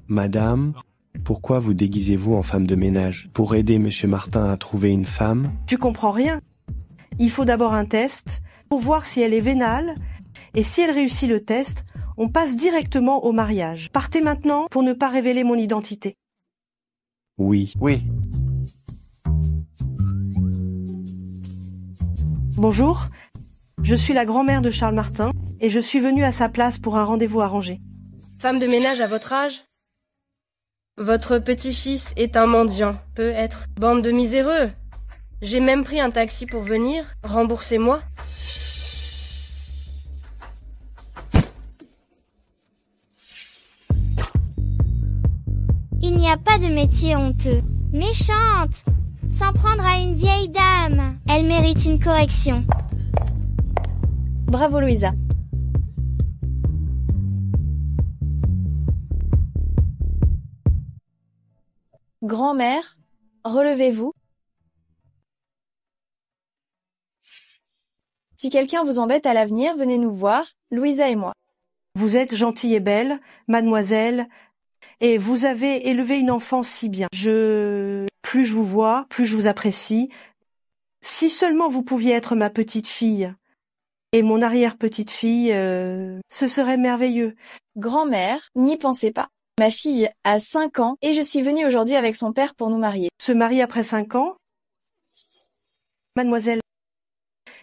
Madame, pourquoi vous déguisez-vous en femme de ménage? Pour aider Monsieur Martin à trouver une femme? Tu comprends rien. Il faut d'abord un test pour voir si elle est vénale, et si elle réussit le test, on passe directement au mariage. Partez maintenant pour ne pas révéler mon identité. Oui. Oui. Bonjour, je suis la grand-mère de Charles Martin et je suis venue à sa place pour un rendez-vous arrangé. Femme de ménage à votre âge? Votre petit-fils est un mendiant, peut être. Bande de miséreux. J'ai même pris un taxi pour venir. Remboursez-moi. Il n'y a pas de métier honteux. Méchante! S'en prendre à une vieille dame. Elle mérite une correction. Bravo Louisa. Grand-mère, relevez-vous. Si quelqu'un vous embête à l'avenir, venez nous voir, Louisa et moi. Vous êtes gentille et belle, mademoiselle, et vous avez élevé une enfant si bien. Plus je vous vois, plus je vous apprécie. Si seulement vous pouviez être ma petite-fille et mon arrière-petite-fille, ce serait merveilleux. Grand-mère, n'y pensez pas. Ma fille a 5 ans et je suis venue aujourd'hui avec son père pour nous marier. Se marier après 5 ans? Mademoiselle,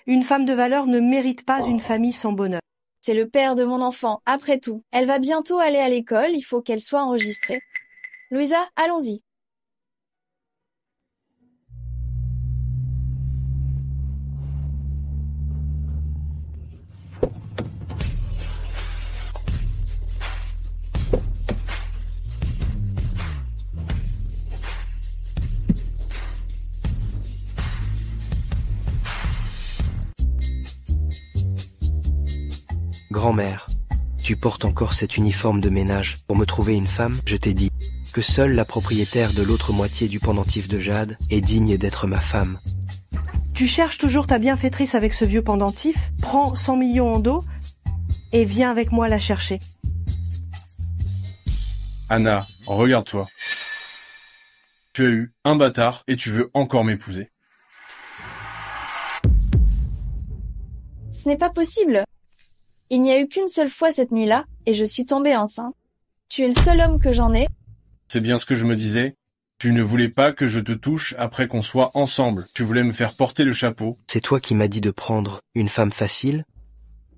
une femme de valeur ne mérite pas une famille sans bonheur. C'est le père de mon enfant, après tout. Elle va bientôt aller à l'école, il faut qu'elle soit enregistrée. Louisa, allons-y. Grand-mère, tu portes encore cet uniforme de ménage. Pour me trouver une femme, je t'ai dit que seule la propriétaire de l'autre moitié du pendentif de jade est digne d'être ma femme. Tu cherches toujours ta bienfaitrice avec ce vieux pendentif, prends 100 millions en dos et viens avec moi la chercher. Anna, regarde-toi. Tu as eu un bâtard et tu veux encore m'épouser. Ce n'est pas possible. Il n'y a eu qu'une seule fois cette nuit-là, et je suis tombée enceinte. Tu es le seul homme que j'en ai. C'est bien ce que je me disais. Tu ne voulais pas que je te touche après qu'on soit ensemble. Tu voulais me faire porter le chapeau. C'est toi qui m'as dit de prendre une femme facile?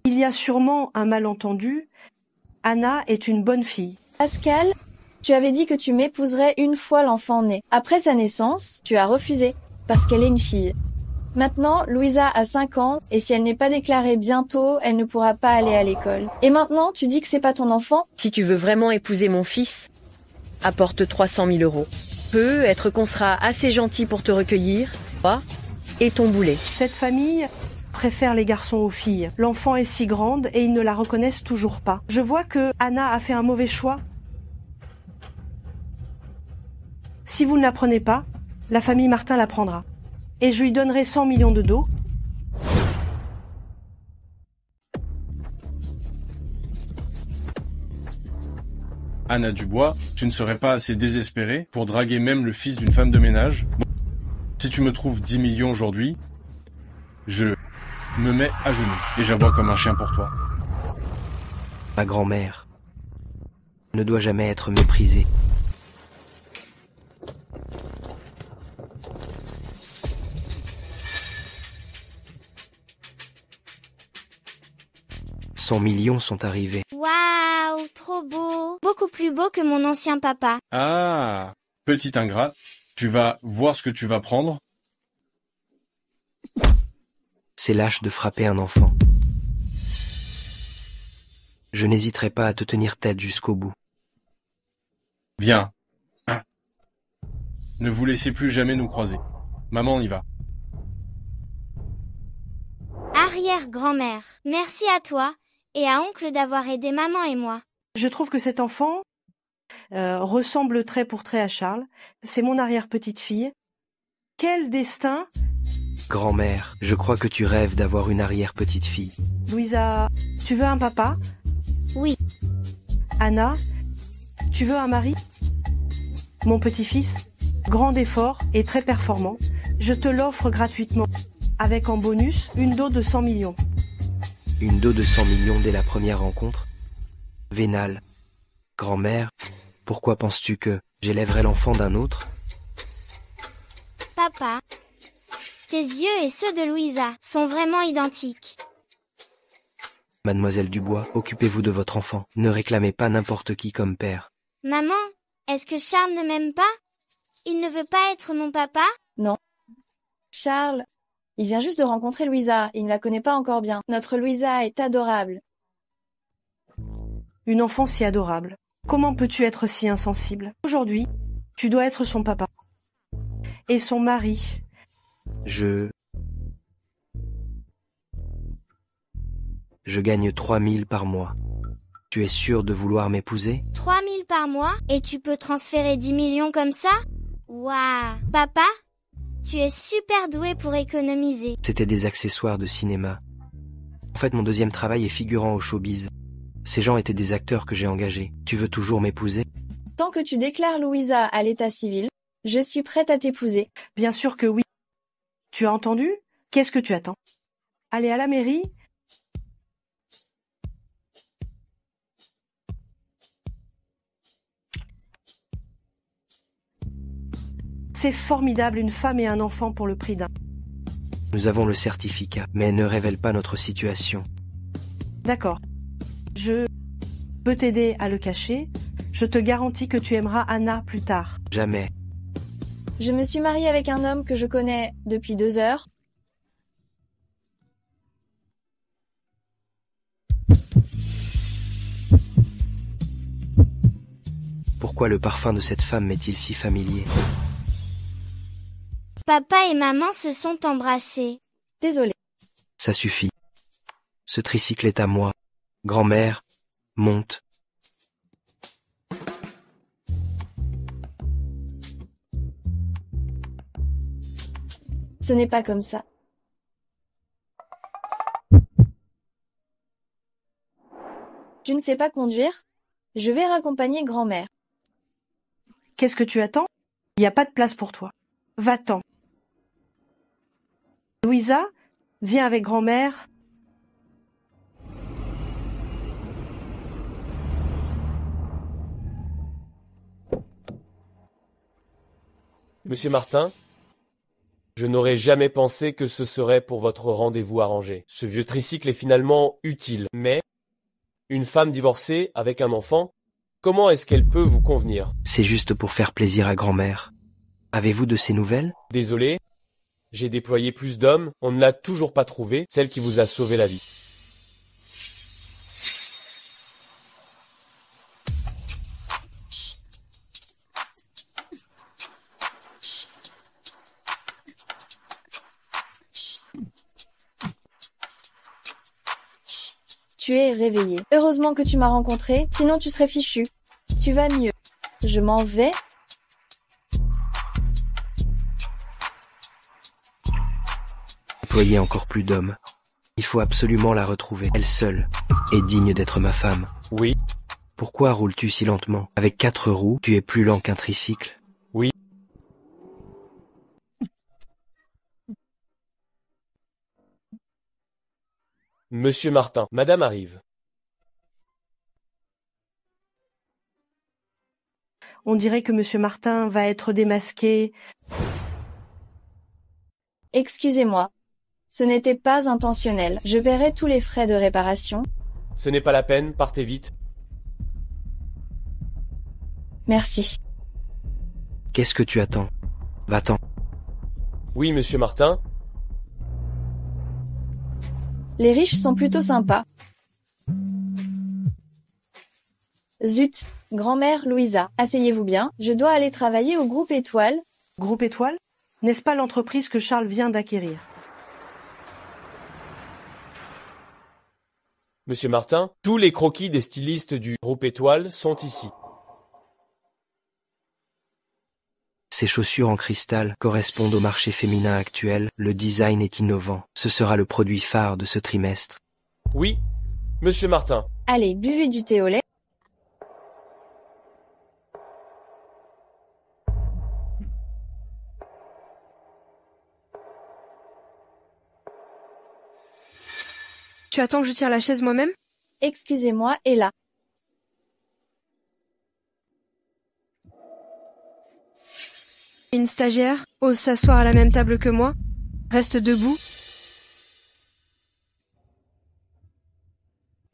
Il y a sûrement un malentendu. Anna est une bonne fille. Pascal, tu avais dit que tu m'épouserais une fois l'enfant né. Après sa naissance, tu as refusé, parce qu'elle est une fille. Maintenant, Louisa a 5 ans, et si elle n'est pas déclarée bientôt, elle ne pourra pas aller à l'école. Et maintenant, tu dis que c'est pas ton enfant? Si tu veux vraiment épouser mon fils, apporte 300 000 euros. Peut-être qu'on sera assez gentil pour te recueillir, toi et ton boulet. Cette famille préfère les garçons aux filles. L'enfant est si grande et ils ne la reconnaissent toujours pas. Je vois que Anna a fait un mauvais choix. Si vous ne la prenez pas, la famille Martin la prendra. Et je lui donnerai 100 millions de dos. Anna Dubois, tu ne serais pas assez désespérée pour draguer même le fils d'une femme de ménage? Bon, si tu me trouves 10 millions aujourd'hui, je me mets à genoux et j'aboie comme un chien pour toi. Ma grand-mère ne doit jamais être méprisée. « 100 millions sont arrivés. » Waouh, trop beau. Beaucoup plus beau que mon ancien papa. Ah, petit ingrat, tu vas voir ce que tu vas prendre. C'est lâche de frapper un enfant. Je n'hésiterai pas à te tenir tête jusqu'au bout. Viens. Ne vous laissez plus jamais nous croiser. Maman y va. Arrière-grand-mère, merci à toi et à oncle d'avoir aidé maman et moi. Je trouve que cet enfant ressemble trait pour trait à Charles. C'est mon arrière-petite-fille. Quel destin! Grand-mère, je crois que tu rêves d'avoir une arrière-petite-fille. Louisa, tu veux un papa? Oui. Anna, Tu veux un mari? Mon petit-fils, grand d'effort et très performant, je te l'offre gratuitement, avec en bonus une dot de 100 millions. Une dot de 100 millions dès la première rencontre? Vénal. Grand-mère, pourquoi penses-tu que j'élèverai l'enfant d'un autre? Papa, tes yeux et ceux de Louisa sont vraiment identiques. Mademoiselle Dubois, occupez-vous de votre enfant. Ne réclamez pas n'importe qui comme père. Maman, est-ce que Charles ne m'aime pas? Il ne veut pas être mon papa? Non. Charles, il vient juste de rencontrer Louisa, il ne la connaît pas encore bien. Notre Louisa est adorable. Une enfant si adorable. Comment peux-tu être si insensible? Aujourd'hui, tu dois être son papa. Et son mari. Je gagne 3000 par mois. Tu es sûr de vouloir m'épouser? 3000 par mois? Et tu peux transférer 10 millions comme ça? Waouh! Papa, tu es super doué pour économiser. C'était des accessoires de cinéma. En fait, mon deuxième travail est figurant au showbiz. Ces gens étaient des acteurs que j'ai engagés. Tu veux toujours m'épouser? Tant que tu déclares Louisa à l'état civil, je suis prête à t'épouser. Bien sûr que oui. Tu as entendu? Qu'est-ce que tu attends? Allez à la mairie. C'est formidable, une femme et un enfant pour le prix d'un. Nous avons le certificat, mais ne révèle pas notre situation. D'accord. Je peux t'aider à le cacher. Je te garantis que tu aimeras Anna plus tard. Jamais. Je me suis mariée avec un homme que je connais depuis 2 heures. Pourquoi le parfum de cette femme m'est-il si familier? Papa et maman se sont embrassés. Désolée. Ça suffit. Ce tricycle est à moi. Grand-mère, monte. Ce n'est pas comme ça. Tu ne sais pas conduire? Je vais raccompagner grand-mère. Qu'est-ce que tu attends? Il n'y a pas de place pour toi. Va-t'en. Louisa, viens avec grand-mère. Monsieur Martin, je n'aurais jamais pensé que ce serait pour votre rendez-vous arrangé. Ce vieux tricycle est finalement utile, mais une femme divorcée avec un enfant, comment est-ce qu'elle peut vous convenir? C'est juste pour faire plaisir à grand-mère. Avez-vous de ces nouvelles? Désolé, j'ai déployé plus d'hommes, on ne l'a toujours pas trouvée, celle qui vous a sauvé la vie. Tu es réveillée. Heureusement que tu m'as rencontré, sinon tu serais fichu. Tu vas mieux. Je m'en vais. Employer encore plus d'hommes. Il faut absolument la retrouver. Elle seule est digne d'être ma femme. Oui. Pourquoi roules-tu si lentement? Avec 4 roues, tu es plus lent qu'un tricycle. Oui. Monsieur Martin, madame arrive. On dirait que Monsieur Martin va être démasqué. Excusez-moi. Ce n'était pas intentionnel. Je paierai tous les frais de réparation. Ce n'est pas la peine, partez vite. Merci. Qu'est-ce que tu attends? Va-t'en. Oui, monsieur Martin. Les riches sont plutôt sympas. Zut, grand-mère Louisa, asseyez-vous bien, je dois aller travailler au groupe Étoile. Groupe Étoile? N'est-ce pas l'entreprise que Charles vient d'acquérir? Monsieur Martin, tous les croquis des stylistes du groupe Étoile sont ici. Ces chaussures en cristal correspondent au marché féminin actuel. Le design est innovant. Ce sera le produit phare de ce trimestre. Oui, monsieur Martin. Allez, buvez du thé au lait. Tu attends que je tire la chaise moi-même? Excusez-moi, Ella. Une stagiaire ose s'asseoir à la même table que moi, reste debout.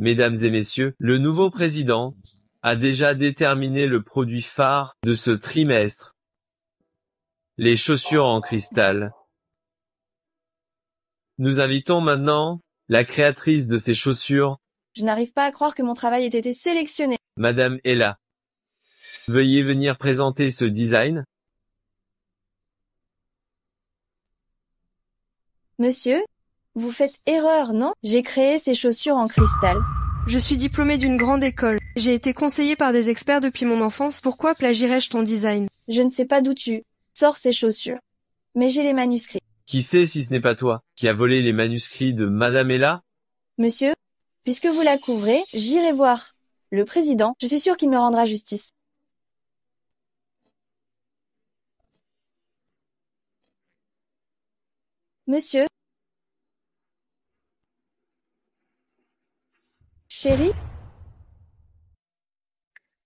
Mesdames et messieurs, le nouveau président a déjà déterminé le produit phare de ce trimestre. Les chaussures en cristal. Nous invitons maintenant la créatrice de ces chaussures, Je n'arrive pas à croire que mon travail ait été sélectionné. Madame Ella. Veuillez venir présenter ce design. Monsieur, vous faites erreur, non? J'ai créé ces chaussures en cristal. Je suis diplômée d'une grande école. J'ai été conseillée par des experts depuis mon enfance. Pourquoi plagierais-je ton design? Je ne sais pas d'où tu sors ces chaussures. Mais j'ai les manuscrits. Qui sait si ce n'est pas toi qui a volé les manuscrits de Madame Ella? Monsieur, puisque vous la couvrez, j'irai voir le président. Je suis sûre qu'il me rendra justice. Monsieur? Chérie?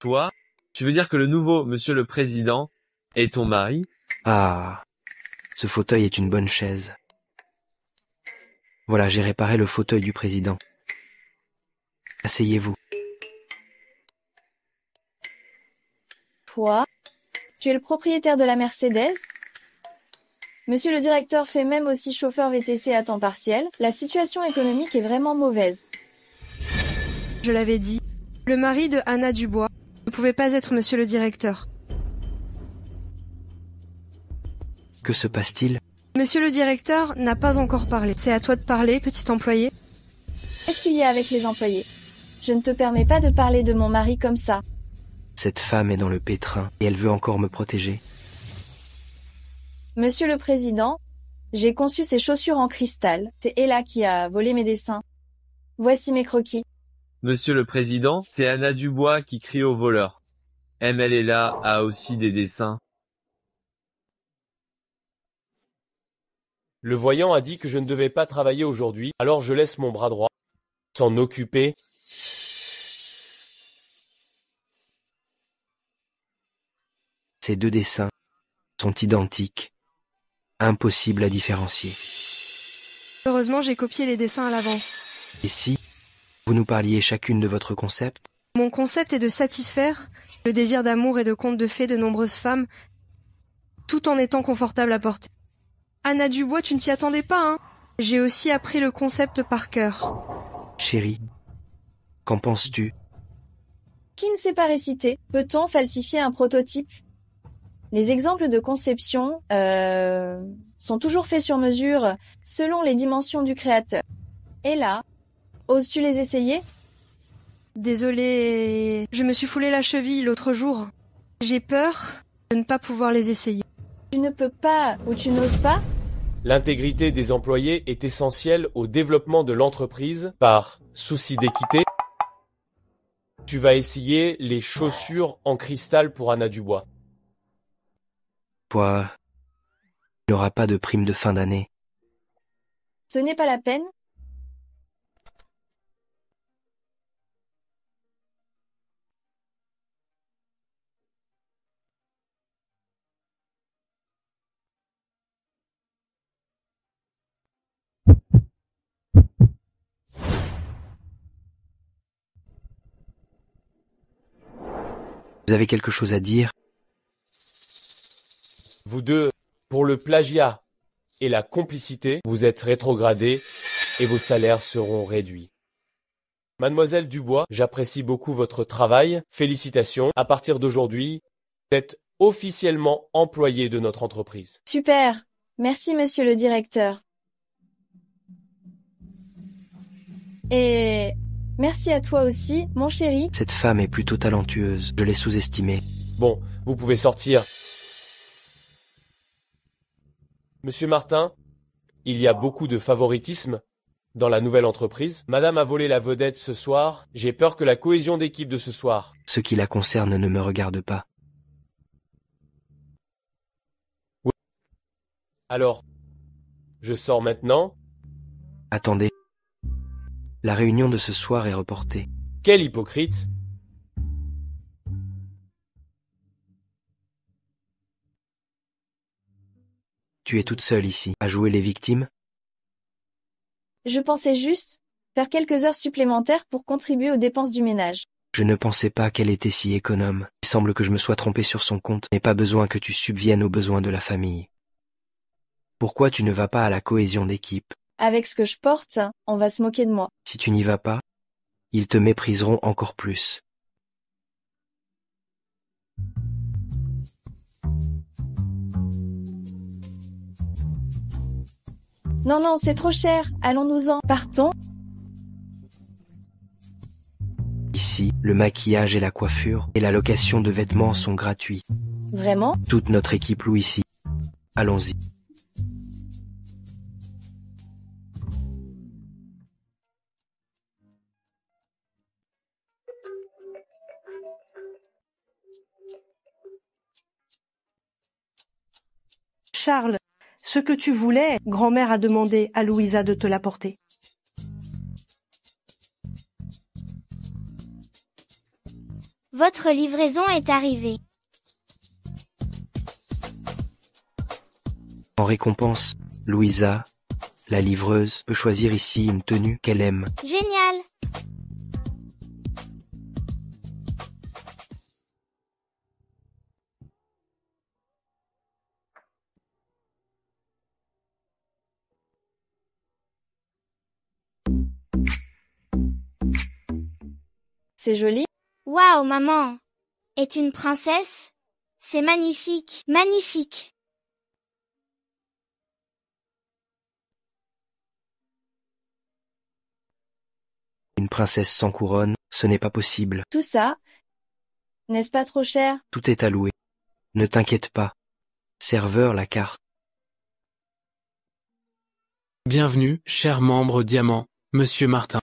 Toi? Tu veux dire que le nouveau Monsieur le Président est ton mari? Ah, ce fauteuil est une bonne chaise. Voilà, j'ai réparé le fauteuil du président. Asseyez-vous. Toi? Tu es le propriétaire de la Mercedes? Monsieur le directeur fait même aussi chauffeur VTC à temps partiel. La situation économique est vraiment mauvaise. Je l'avais dit. Le mari de Anna Dubois ne pouvait pas être monsieur le directeur. Que se passe-t-il? Monsieur le directeur n'a pas encore parlé. C'est à toi de parler, petit employé. Qu'est-ce qu'il y a avec les employés? Je ne te permets pas de parler de mon mari comme ça. Cette femme est dans le pétrin et elle veut encore me protéger. Monsieur le Président, j'ai conçu ces chaussures en cristal. C'est Ella qui a volé mes dessins. Voici mes croquis. Monsieur le Président, c'est Anna Dubois qui crie au voleur. ML Ella a aussi des dessins. Le voyant a dit que je ne devais pas travailler aujourd'hui, alors je laisse mon bras droit s'en occuper. Ces deux dessins sont identiques, impossible à différencier. Heureusement, j'ai copié les dessins à l'avance. Et si vous nous parliez chacune de votre concept? Mon concept est de satisfaire le désir d'amour et de contes de fées de nombreuses femmes, tout en étant confortable à porter. Anna Dubois, tu ne t'y attendais pas, hein? J'ai aussi appris le concept par cœur. Chérie, qu'en penses-tu? Qui ne sait pas réciter? Peut-on falsifier un prototype? Les exemples de conception sont toujours faits sur mesure selon les dimensions du créateur. Et là, oses-tu les essayer? Désolée, je me suis foulé la cheville l'autre jour. J'ai peur de ne pas pouvoir les essayer. Tu ne peux pas ou tu n'oses pas? L'intégrité des employés est essentielle au développement de l'entreprise. Par souci d'équité, tu vas essayer les chaussures en cristal pour Anna Dubois. Toi, il n'aura pas de prime de fin d'année. Ce n'est pas la peine. Vous avez quelque chose à dire? Vous deux, pour le plagiat et la complicité, vous êtes rétrogradés et vos salaires seront réduits. Mademoiselle Dubois, j'apprécie beaucoup votre travail. Félicitations. À partir d'aujourd'hui, vous êtes officiellement employé de notre entreprise. Super. Merci, monsieur le directeur. Et merci à toi aussi, mon chéri. Cette femme est plutôt talentueuse, je l'ai sous-estimée. Bon, vous pouvez sortir. Monsieur Martin, il y a beaucoup de favoritisme dans la nouvelle entreprise. Madame a volé la vedette ce soir. J'ai peur que la cohésion d'équipe de ce soir... Ce qui la concerne ne me regarde pas. Oui. Alors, je sors maintenant. Attendez. La réunion de ce soir est reportée. Quel hypocrite! Tu es toute seule ici, à jouer les victimes? Je pensais juste faire quelques heures supplémentaires pour contribuer aux dépenses du ménage. Je ne pensais pas qu'elle était si économe. Il semble que je me sois trompé sur son compte, mais pas besoin que tu subviennes aux besoins de la famille. Pourquoi tu ne vas pas à la cohésion d'équipe? Avec ce que je porte, on va se moquer de moi. Si tu n'y vas pas, ils te mépriseront encore plus. Non, non, c'est trop cher. Allons-nous-en. Partons. Ici, le maquillage et la coiffure et la location de vêtements sont gratuits. Vraiment? Toute notre équipe loue ici. Allons-y. Charles, ce que tu voulais, grand-mère a demandé à Louisa de te l'apporter. Votre livraison est arrivée. En récompense, Louisa, la livreuse, peut choisir ici une tenue qu'elle aime. Génial! C'est joli. Waouh, maman! Est une princesse? C'est magnifique, magnifique! Une princesse sans couronne, ce n'est pas possible. Tout ça, n'est-ce pas trop cher? Tout est alloué. Ne t'inquiète pas. Serveur, la carte. Bienvenue, cher membre Diamant, Monsieur Martin.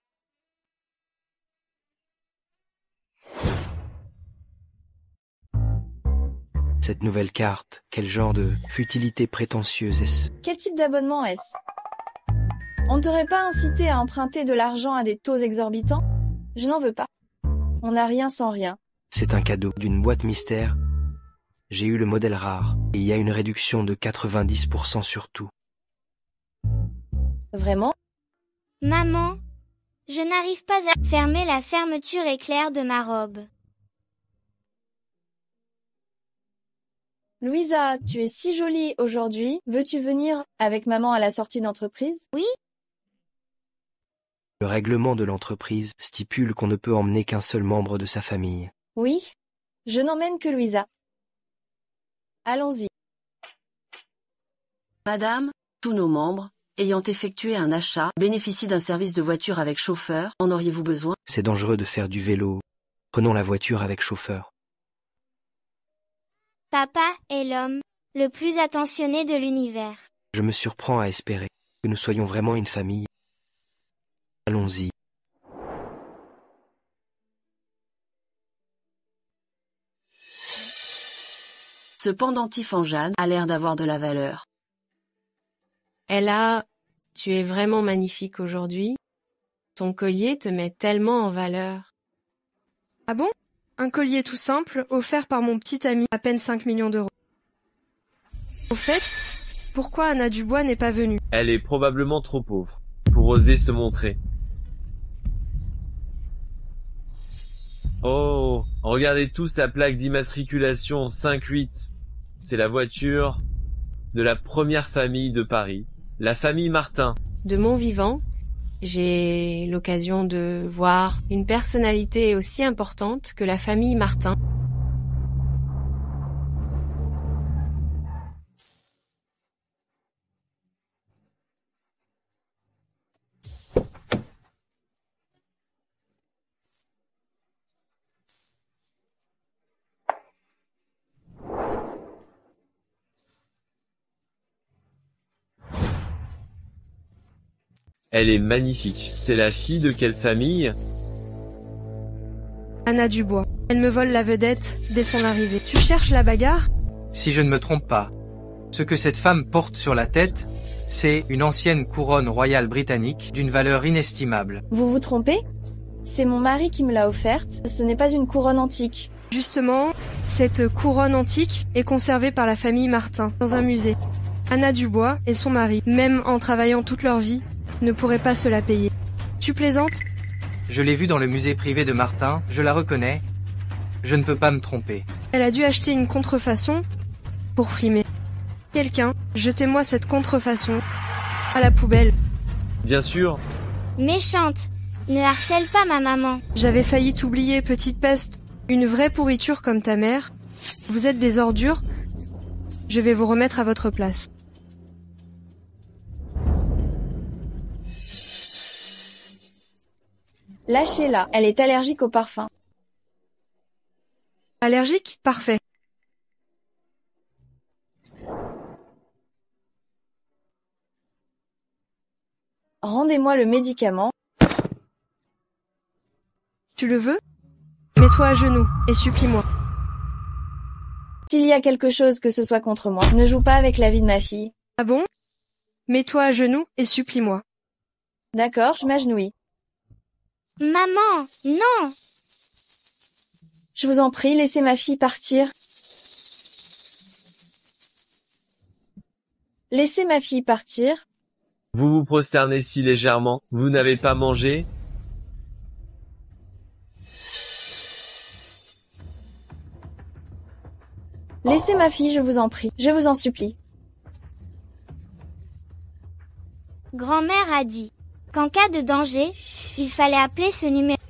Cette nouvelle carte, quel genre de futilité prétentieuse est-ce? Quel type d'abonnement est-ce? On ne t'aurait pas incité à emprunter de l'argent à des taux exorbitants? Je n'en veux pas. On n'a rien sans rien. C'est un cadeau d'une boîte mystère. J'ai eu le modèle rare, et il y a une réduction de 90% sur tout. Vraiment? Maman, je n'arrive pas à fermer la fermeture éclair de ma robe. Louisa, tu es si jolie aujourd'hui. Veux-tu venir avec maman à la sortie d'entreprise? Oui? Le règlement de l'entreprise stipule qu'on ne peut emmener qu'un seul membre de sa famille. Oui, je n'emmène que Louisa. Allons-y. Madame, tous nos membres, ayant effectué un achat, bénéficient d'un service de voiture avec chauffeur. En auriez-vous besoin? C'est dangereux de faire du vélo. Prenons la voiture avec chauffeur. Papa est l'homme le plus attentionné de l'univers. Je me surprends à espérer que nous soyons vraiment une famille. Allons-y. Ce pendentif en jade a l'air d'avoir de la valeur. Ella, tu es vraiment magnifique aujourd'hui. Ton collier te met tellement en valeur. Ah bon? Un collier tout simple, offert par mon petit ami, à peine 5 millions d'euros. Au fait, pourquoi Anna Dubois n'est pas venue? Elle est probablement trop pauvre pour oser se montrer. Oh, regardez tous la plaque d'immatriculation 58. C'est la voiture de la première famille de Paris, la famille Martin. De mon vivant, j'ai l'occasion de voir une personnalité aussi importante que la famille Martin. Elle est magnifique. C'est la fille de quelle famille? Anna Dubois. Elle me vole la vedette dès son arrivée. Tu cherches la bagarre? Si je ne me trompe pas, ce que cette femme porte sur la tête, C'est une ancienne couronne royale britannique d'une valeur inestimable. Vous vous trompez? C'est mon mari qui me l'a offerte, ce n'est pas une couronne antique. Justement, cette couronne antique est conservée par la famille Martin, dans un musée. Anna Dubois et son mari, même en travaillant toute leur vie, ne pourraient pas se la payer. Tu plaisantes? Je l'ai vue dans le musée privé de Martin, je la reconnais. Je ne peux pas me tromper. Elle a dû acheter une contrefaçon pour frimer. Quelqu'un, jetez-moi cette contrefaçon à la poubelle. Bien sûr. Méchante. Ne harcèle pas ma maman. J'avais failli t'oublier, petite peste. Une vraie pourriture comme ta mère. Vous êtes des ordures. Je vais vous remettre à votre place. Lâchez-la, elle est allergique au parfum. Allergique? Parfait. Rendez-moi le médicament. Tu le veux? Mets-toi à genoux et supplie-moi. S'il y a quelque chose que ce soit contre moi, ne joue pas avec la vie de ma fille. Ah bon? Mets-toi à genoux et supplie-moi. D'accord, je m'agenouille. Maman, non! Je vous en prie, laissez ma fille partir. Laissez ma fille partir. Vous vous prosternez si légèrement. Vous n'avez pas mangé? Laissez ma fille, je vous en prie. Je vous en supplie. Grand-mère a dit qu'en cas de danger, il fallait appeler ce numéro.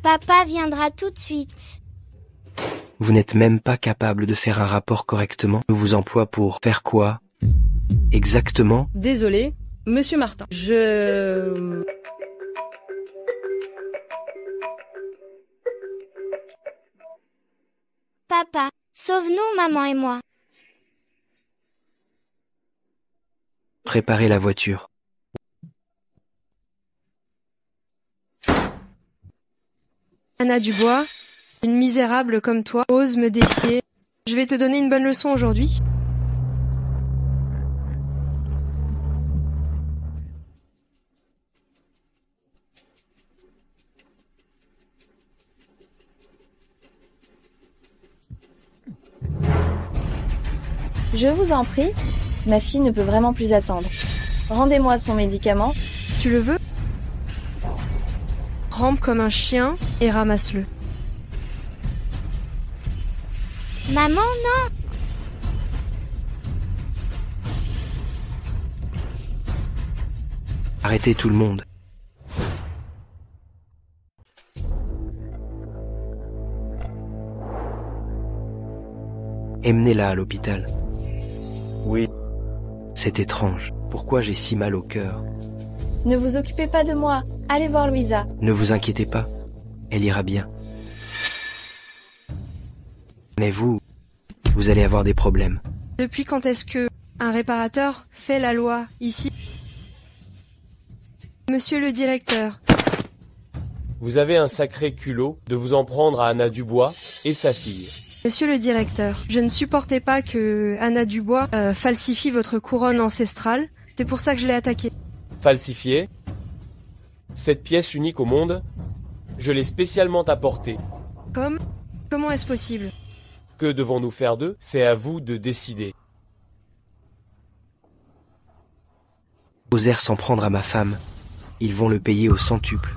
Papa viendra tout de suite. Vous n'êtes même pas capable de faire un rapport correctement. Je vous emploie pour faire quoi? Exactement? Désolé, Monsieur Martin. Papa, sauve-nous, maman et moi. Préparez la voiture. Anna Dubois, une misérable comme toi, ose me défier. Je vais te donner une bonne leçon aujourd'hui. Je vous en prie. Ma fille ne peut vraiment plus attendre. Rendez-moi son médicament. Tu le veux? Rampe comme un chien et ramasse-le. Maman, non! Arrêtez tout le monde. Emmenez-la à l'hôpital. Oui. C'est étrange. Pourquoi j'ai si mal au cœur? Ne vous occupez pas de moi. Allez voir Louisa. Ne vous inquiétez pas. Elle ira bien. Mais vous allez avoir des problèmes. Depuis quand est-ce que un réparateur fait la loi ici? Monsieur le directeur. Vous avez un sacré culot de vous en prendre à Anna Dubois et sa fille. Monsieur le directeur, je ne supportais pas que Anna Dubois falsifie votre couronne ancestrale. C'est pour ça que je l'ai attaquée. Falsifiée? Cette pièce unique au monde, je l'ai spécialement apportée. Comment est-ce possible? Que devons-nous faire d'eux? C'est à vous de décider. Osèrent s'en prendre à ma femme. Ils vont le payer au centuple.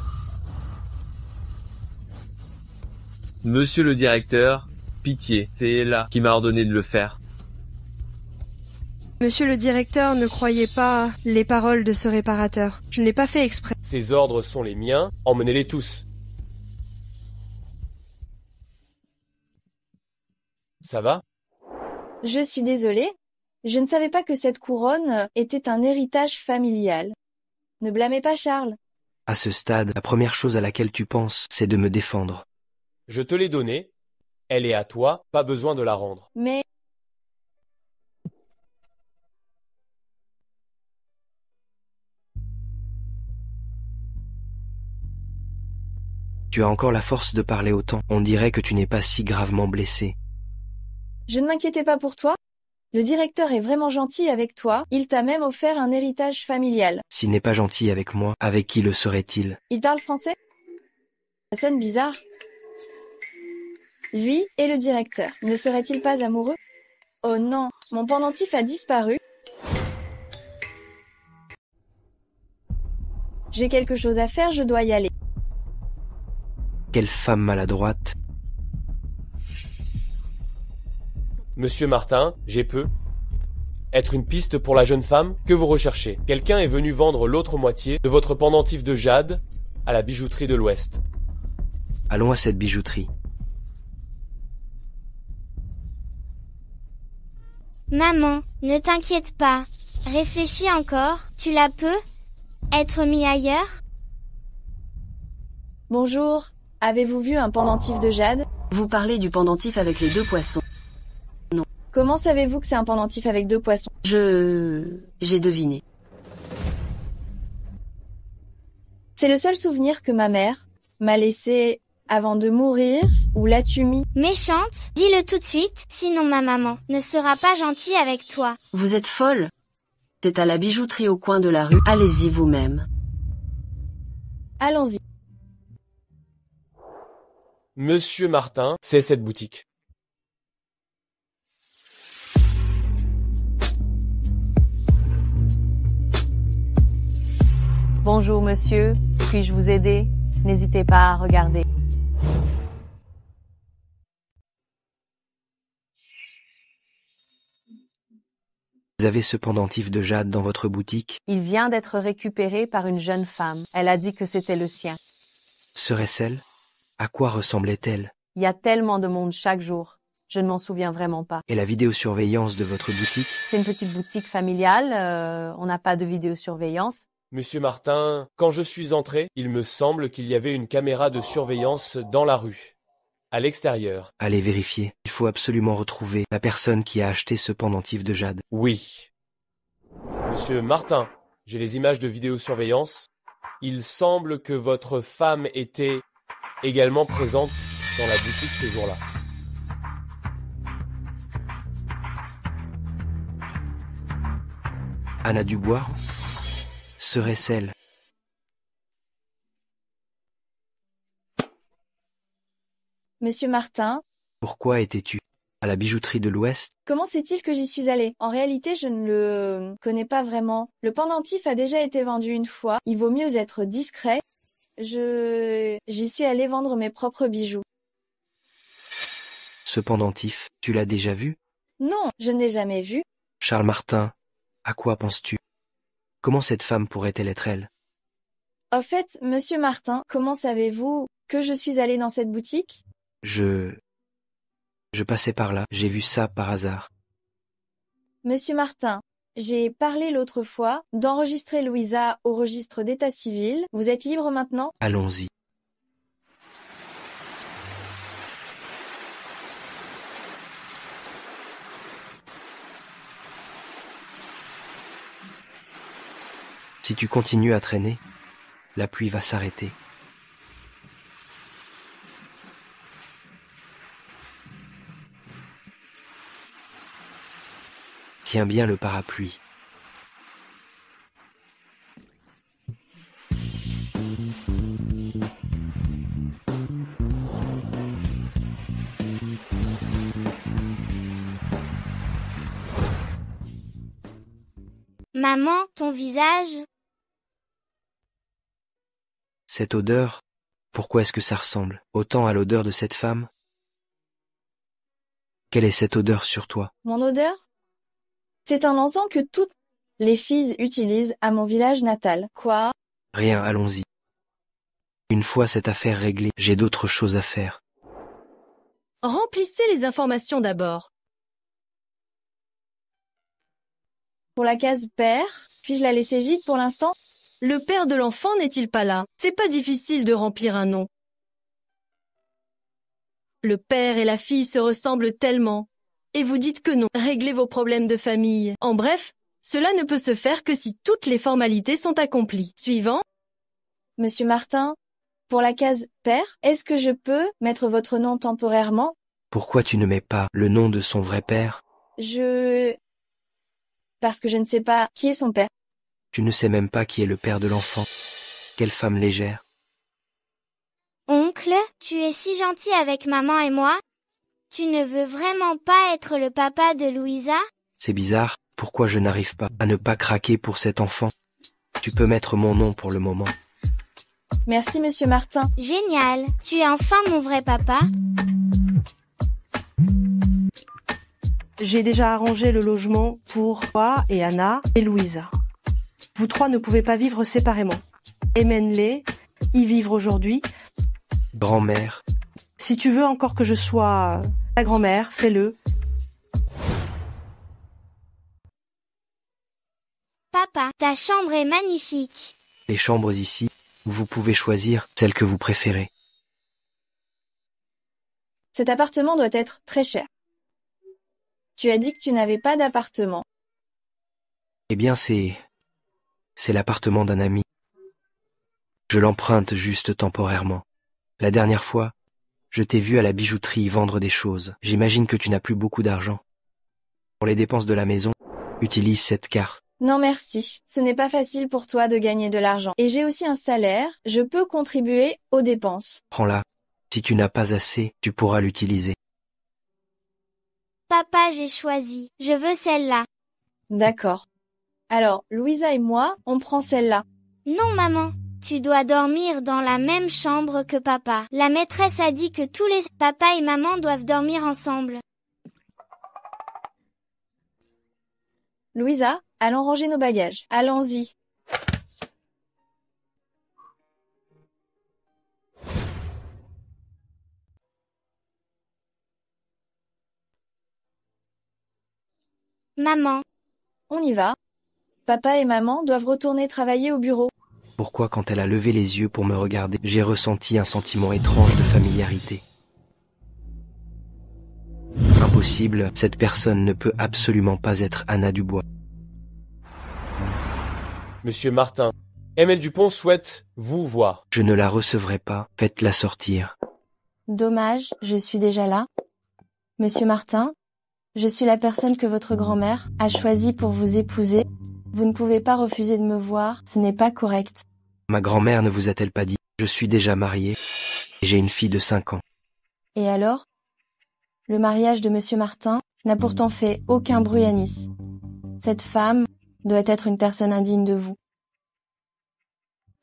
Monsieur le directeur, pitié, c'est Ella qui m'a ordonné de le faire. Monsieur le directeur, ne croyez pas les paroles de ce réparateur. Je ne l'ai pas fait exprès. Ces ordres sont les miens, emmenez-les tous. Ça va? Je suis désolée. Je ne savais pas que cette couronne était un héritage familial. Ne blâmez pas Charles. À ce stade, la première chose à laquelle tu penses, c'est de me défendre. Je te l'ai donnée. Elle est à toi, pas besoin de la rendre. Mais... Tu as encore la force de parler autant. On dirait que tu n'es pas si gravement blessé. Je ne m'inquiétais pas pour toi. Le directeur est vraiment gentil avec toi, il t'a même offert un héritage familial. S'il n'est pas gentil avec moi, avec qui le serait-il? Il parle français? Ça sonne bizarre. Lui et le directeur, ne seraient-ils pas amoureux? Oh non, mon pendentif a disparu. J'ai quelque chose à faire, je dois y aller. Quelle femme maladroite. Monsieur Martin, j'ai peu. Être une piste pour la jeune femme que vous recherchez. Quelqu'un est venu vendre l'autre moitié de votre pendentif de jade à la bijouterie de l'Ouest. Allons à cette bijouterie. Maman, ne t'inquiète pas. Réfléchis encore, tu la peux être mis ailleurs? Bonjour, avez-vous vu un pendentif de jade? Vous parlez du pendentif avec les 2 poissons. Non. Comment savez-vous que c'est un pendentif avec 2 poissons? J'ai deviné. C'est le seul souvenir que ma mère m'a laissé avant de mourir, ou l'as-tu mis? Méchante, dis-le tout de suite, sinon ma maman ne sera pas gentille avec toi. Vous êtes folle? C'est à la bijouterie au coin de la rue, allez-y vous-même. Allons-y. Monsieur Martin, c'est cette boutique. Bonjour monsieur, puis-je vous aider? N'hésitez pas à regarder. Vous avez ce pendentif de jade dans votre boutique? Il vient d'être récupéré par une jeune femme. Elle a dit que c'était le sien. Serait-ce elle? À quoi ressemblait-elle? Il y a tellement de monde chaque jour. Je ne m'en souviens vraiment pas. Et la vidéosurveillance de votre boutique? C'est une petite boutique familiale, on n'a pas de vidéosurveillance. Monsieur Martin, quand je suis entré, il me semble qu'il y avait une caméra de surveillance dans la rue, à l'extérieur. Allez vérifier. Il faut absolument retrouver la personne qui a acheté ce pendentif de jade. Oui. Monsieur Martin, j'ai les images de vidéosurveillance. Il semble que votre femme était également présente dans la boutique ce jour-là. Anna Dubois? Serait-ce elle? Monsieur Martin, Pourquoi étais-tu à la bijouterie de l'Ouest? comment sait-il que j'y suis allée? En réalité, je ne le connais pas vraiment. Le pendentif a déjà été vendu une fois. Il vaut mieux être discret. J'y suis allée vendre mes propres bijoux. Ce pendentif, tu l'as déjà vu? Non, je ne l'ai jamais vu. Charles Martin, à quoi penses-tu? Comment cette femme pourrait-elle être elle? Au fait, monsieur Martin, comment savez-vous que je suis allée dans cette boutique? Je passais par là, j'ai vu ça par hasard. Monsieur Martin, j'ai parlé l'autre fois d'enregistrer Louisa au registre d'état civil. Vous êtes libre maintenant? Allons-y. Si tu continues à traîner, la pluie va s'arrêter. Tiens bien le parapluie. Maman, ton visage? Cette odeur, pourquoi est-ce que ça ressemble autant à l'odeur de cette femme? Quelle est cette odeur sur toi? Mon odeur? C'est un encens que toutes les filles utilisent à mon village natal. Quoi? Rien, allons-y. Une fois cette affaire réglée, j'ai d'autres choses à faire. Remplissez les informations d'abord. Pour la case père, puis-je la laisser vide pour l'instant? Le père de l'enfant n'est-il pas là? C'est pas difficile de remplir un nom. Le père et la fille se ressemblent tellement. Et vous dites que non, réglez vos problèmes de famille. En bref, cela ne peut se faire que si toutes les formalités sont accomplies. Suivant. Monsieur Martin, pour la case père, est-ce que je peux mettre votre nom temporairement? Pourquoi tu ne mets pas le nom de son vrai père? Parce que je ne sais pas qui est son père. Tu ne sais même pas qui est le père de l'enfant. Quelle femme légère. Oncle, tu es si gentil avec maman et moi. Tu ne veux vraiment pas être le papa de Louisa? C'est bizarre, pourquoi je n'arrive pas à ne pas craquer pour cet enfant? Tu peux mettre mon nom pour le moment. Merci, monsieur Martin. Génial, tu es enfin mon vrai papa. J'ai déjà arrangé le logement pour toi et Anna et Louisa. Vous trois ne pouvez pas vivre séparément. Emmène-les, y vivre aujourd'hui. Grand-mère. Si tu veux encore que je sois ta grand-mère, fais-le. Papa, ta chambre est magnifique. Les chambres ici, vous pouvez choisir celle que vous préférez. Cet appartement doit être très cher. Tu as dit que tu n'avais pas d'appartement. Eh bien c'est l'appartement d'un ami. Je l'emprunte juste temporairement. La dernière fois, je t'ai vu à la bijouterie vendre des choses. J'imagine que tu n'as plus beaucoup d'argent. Pour les dépenses de la maison, utilise cette carte. Non merci, ce n'est pas facile pour toi de gagner de l'argent. Et j'ai aussi un salaire, je peux contribuer aux dépenses. Prends-la. Si tu n'as pas assez, tu pourras l'utiliser. Papa, j'ai choisi. Je veux celle-là. D'accord. Alors, Louisa et moi, on prend celle-là. Non, maman. Tu dois dormir dans la même chambre que papa. La maîtresse a dit que tous les papa et maman doivent dormir ensemble. Louisa, allons ranger nos bagages. Allons-y. Maman. On y va. Papa et maman doivent retourner travailler au bureau. Pourquoi quand elle a levé les yeux pour me regarder, j'ai ressenti un sentiment étrange de familiarité. Impossible, cette personne ne peut absolument pas être Anna Dubois. Monsieur Martin, Emile Dupont souhaite vous voir. Je ne la recevrai pas, faites-la sortir. Dommage, je suis déjà là. Monsieur Martin, je suis la personne que votre grand-mère a choisie pour vous épouser. Vous ne pouvez pas refuser de me voir, ce n'est pas correct. Ma grand-mère ne vous a-t-elle pas dit? Je suis déjà marié et j'ai une fille de 5 ans. Et alors? Le mariage de Monsieur Martin n'a pourtant fait aucun bruit à Nice. Cette femme doit être une personne indigne de vous.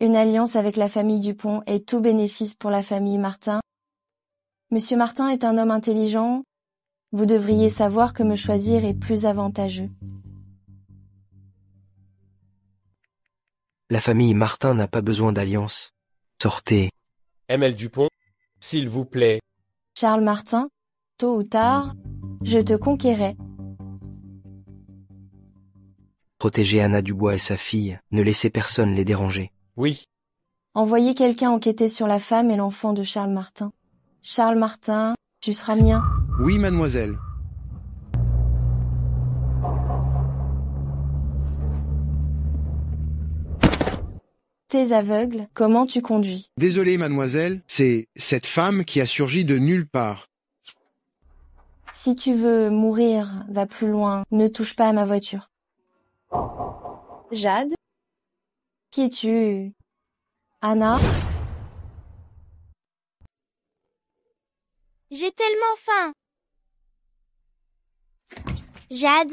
Une alliance avec la famille Dupont est tout bénéfice pour la famille Martin. Monsieur Martin est un homme intelligent. Vous devriez savoir que me choisir est plus avantageux. La famille Martin n'a pas besoin d'alliance. Sortez. Emile Dupont, s'il vous plaît. Charles Martin, tôt ou tard, je te conquérais. Protégez Anna Dubois et sa fille, ne laissez personne les déranger. Oui. Envoyez quelqu'un enquêter sur la femme et l'enfant de Charles Martin. Charles Martin, tu seras mien. Oui, mademoiselle. T'es aveugle, comment tu conduis? Désolé, mademoiselle, c'est cette femme qui a surgi de nulle part. Si tu veux mourir, va plus loin, ne touche pas à ma voiture. Jade? Qui es-tu? Anna? J'ai tellement faim. Jade,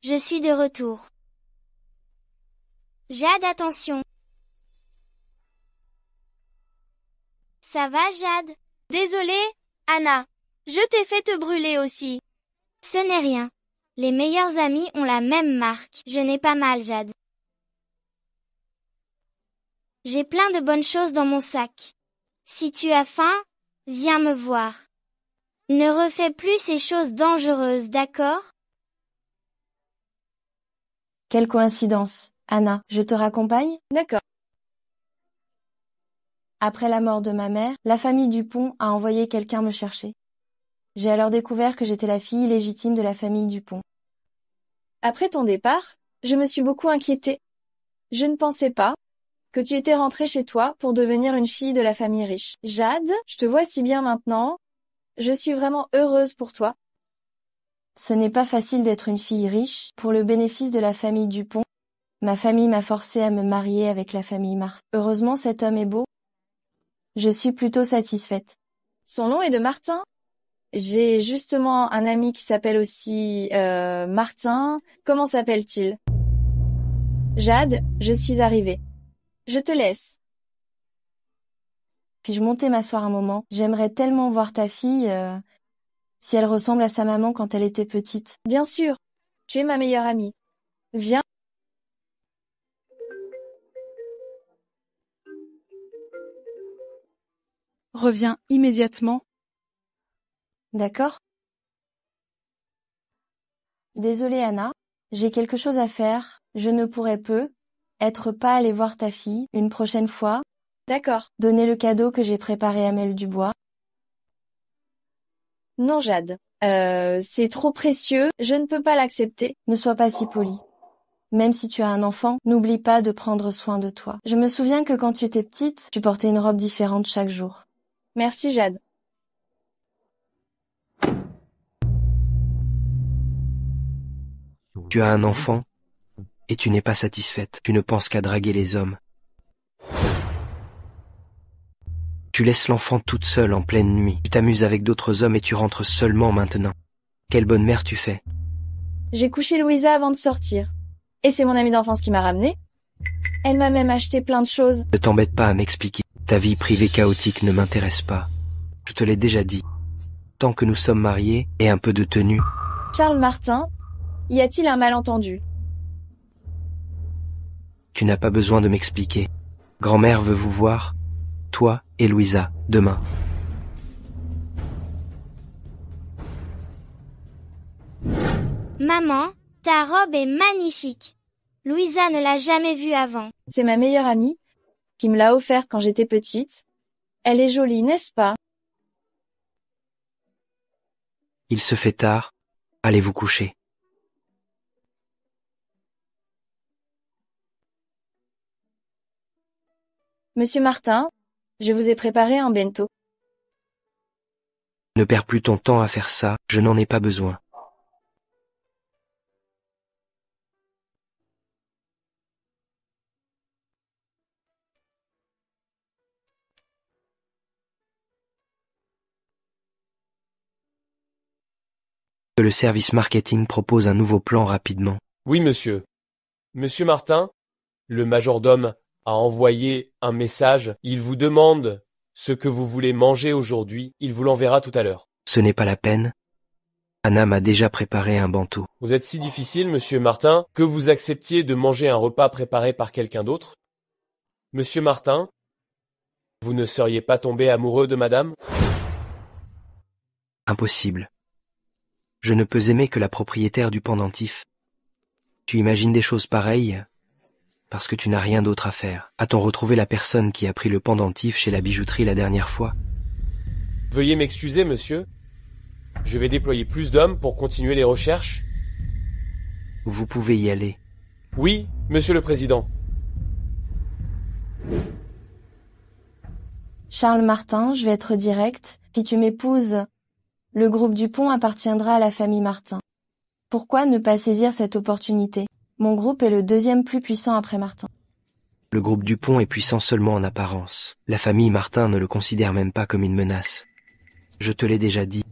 je suis de retour. Jade, attention. Ça va, Jade? Désolée, Anna. Je t'ai fait te brûler aussi. Ce n'est rien. Les meilleurs amis ont la même marque. Je n'ai pas mal, Jade. J'ai plein de bonnes choses dans mon sac. Si tu as faim, viens me voir. Ne refais plus ces choses dangereuses, d'accord? Quelle coïncidence. Anna, je te raccompagne? D'accord. Après la mort de ma mère, la famille Dupont a envoyé quelqu'un me chercher. J'ai alors découvert que j'étais la fille illégitime de la famille Dupont. Après ton départ, je me suis beaucoup inquiétée. Je ne pensais pas que tu étais rentrée chez toi pour devenir une fille de la famille riche. Jade, je te vois si bien maintenant. Je suis vraiment heureuse pour toi. Ce n'est pas facile d'être une fille riche. Pour le bénéfice de la famille Dupont, ma famille m'a forcée à me marier avec la famille Martin. Heureusement, cet homme est beau. Je suis plutôt satisfaite. Son nom est de Martin? J'ai justement un ami qui s'appelle aussi Martin. Comment s'appelle-t-il? Jade, je suis arrivée. Je te laisse. Puis-je monter m'asseoir un moment? J'aimerais tellement voir ta fille, si elle ressemble à sa maman quand elle était petite. Bien sûr, tu es ma meilleure amie. Viens. Reviens immédiatement. D'accord. Désolée Anna, j'ai quelque chose à faire. Je ne pourrais être pas aller voir ta fille une prochaine fois. D'accord. Donner le cadeau que j'ai préparé à Mel Dubois. Non Jade, c'est trop précieux, je ne peux pas l'accepter. Ne sois pas si polie. Même si tu as un enfant, n'oublie pas de prendre soin de toi. Je me souviens que quand tu étais petite, tu portais une robe différente chaque jour. Merci Jade. Tu as un enfant et tu n'es pas satisfaite. Tu ne penses qu'à draguer les hommes. Tu laisses l'enfant toute seule en pleine nuit. Tu t'amuses avec d'autres hommes et tu rentres seulement maintenant. Quelle bonne mère tu fais. J'ai couché Louisa avant de sortir. Et c'est mon amie d'enfance qui m'a ramenée. Elle m'a même acheté plein de choses. Ne t'embête pas à m'expliquer. Ta vie privée chaotique ne m'intéresse pas. Je te l'ai déjà dit. Tant que nous sommes mariés et un peu de tenue. Charles Martin, y a-t-il un malentendu? Tu n'as pas besoin de m'expliquer. Grand-mère veut vous voir, toi et Louisa, demain. Maman, ta robe est magnifique. Louisa ne l'a jamais vue avant. C'est ma meilleure amie qui me l'a offerte quand j'étais petite. Elle est jolie, n'est-ce pas? Il se fait tard. Allez vous coucher. Monsieur Martin, je vous ai préparé un bento. Ne perds plus ton temps à faire ça, je n'en ai pas besoin. Le service marketing propose un nouveau plan rapidement. Oui, monsieur. Monsieur Martin, le majordome a envoyé un message. Il vous demande ce que vous voulez manger aujourd'hui. Il vous l'enverra tout à l'heure. Ce n'est pas la peine. Anna m'a déjà préparé un bento. Vous êtes si difficile, monsieur Martin, que vous acceptiez de manger un repas préparé par quelqu'un d'autre? Monsieur Martin, vous ne seriez pas tombé amoureux de madame? Impossible. Je ne peux aimer que la propriétaire du pendentif. Tu imagines des choses pareilles parce que tu n'as rien d'autre à faire. A-t-on retrouvé la personne qui a pris le pendentif chez la bijouterie la dernière fois? Veuillez m'excuser, monsieur. Je vais déployer plus d'hommes pour continuer les recherches. Vous pouvez y aller. Oui, monsieur le président. Charles Martin, je vais être direct. Si tu m'épouses, le groupe Dupont appartiendra à la famille Martin. Pourquoi ne pas saisir cette opportunité? Mon groupe est le deuxième plus puissant après Martin. Le groupe Dupont est puissant seulement en apparence. La famille Martin ne le considère même pas comme une menace. Je te l'ai déjà dit.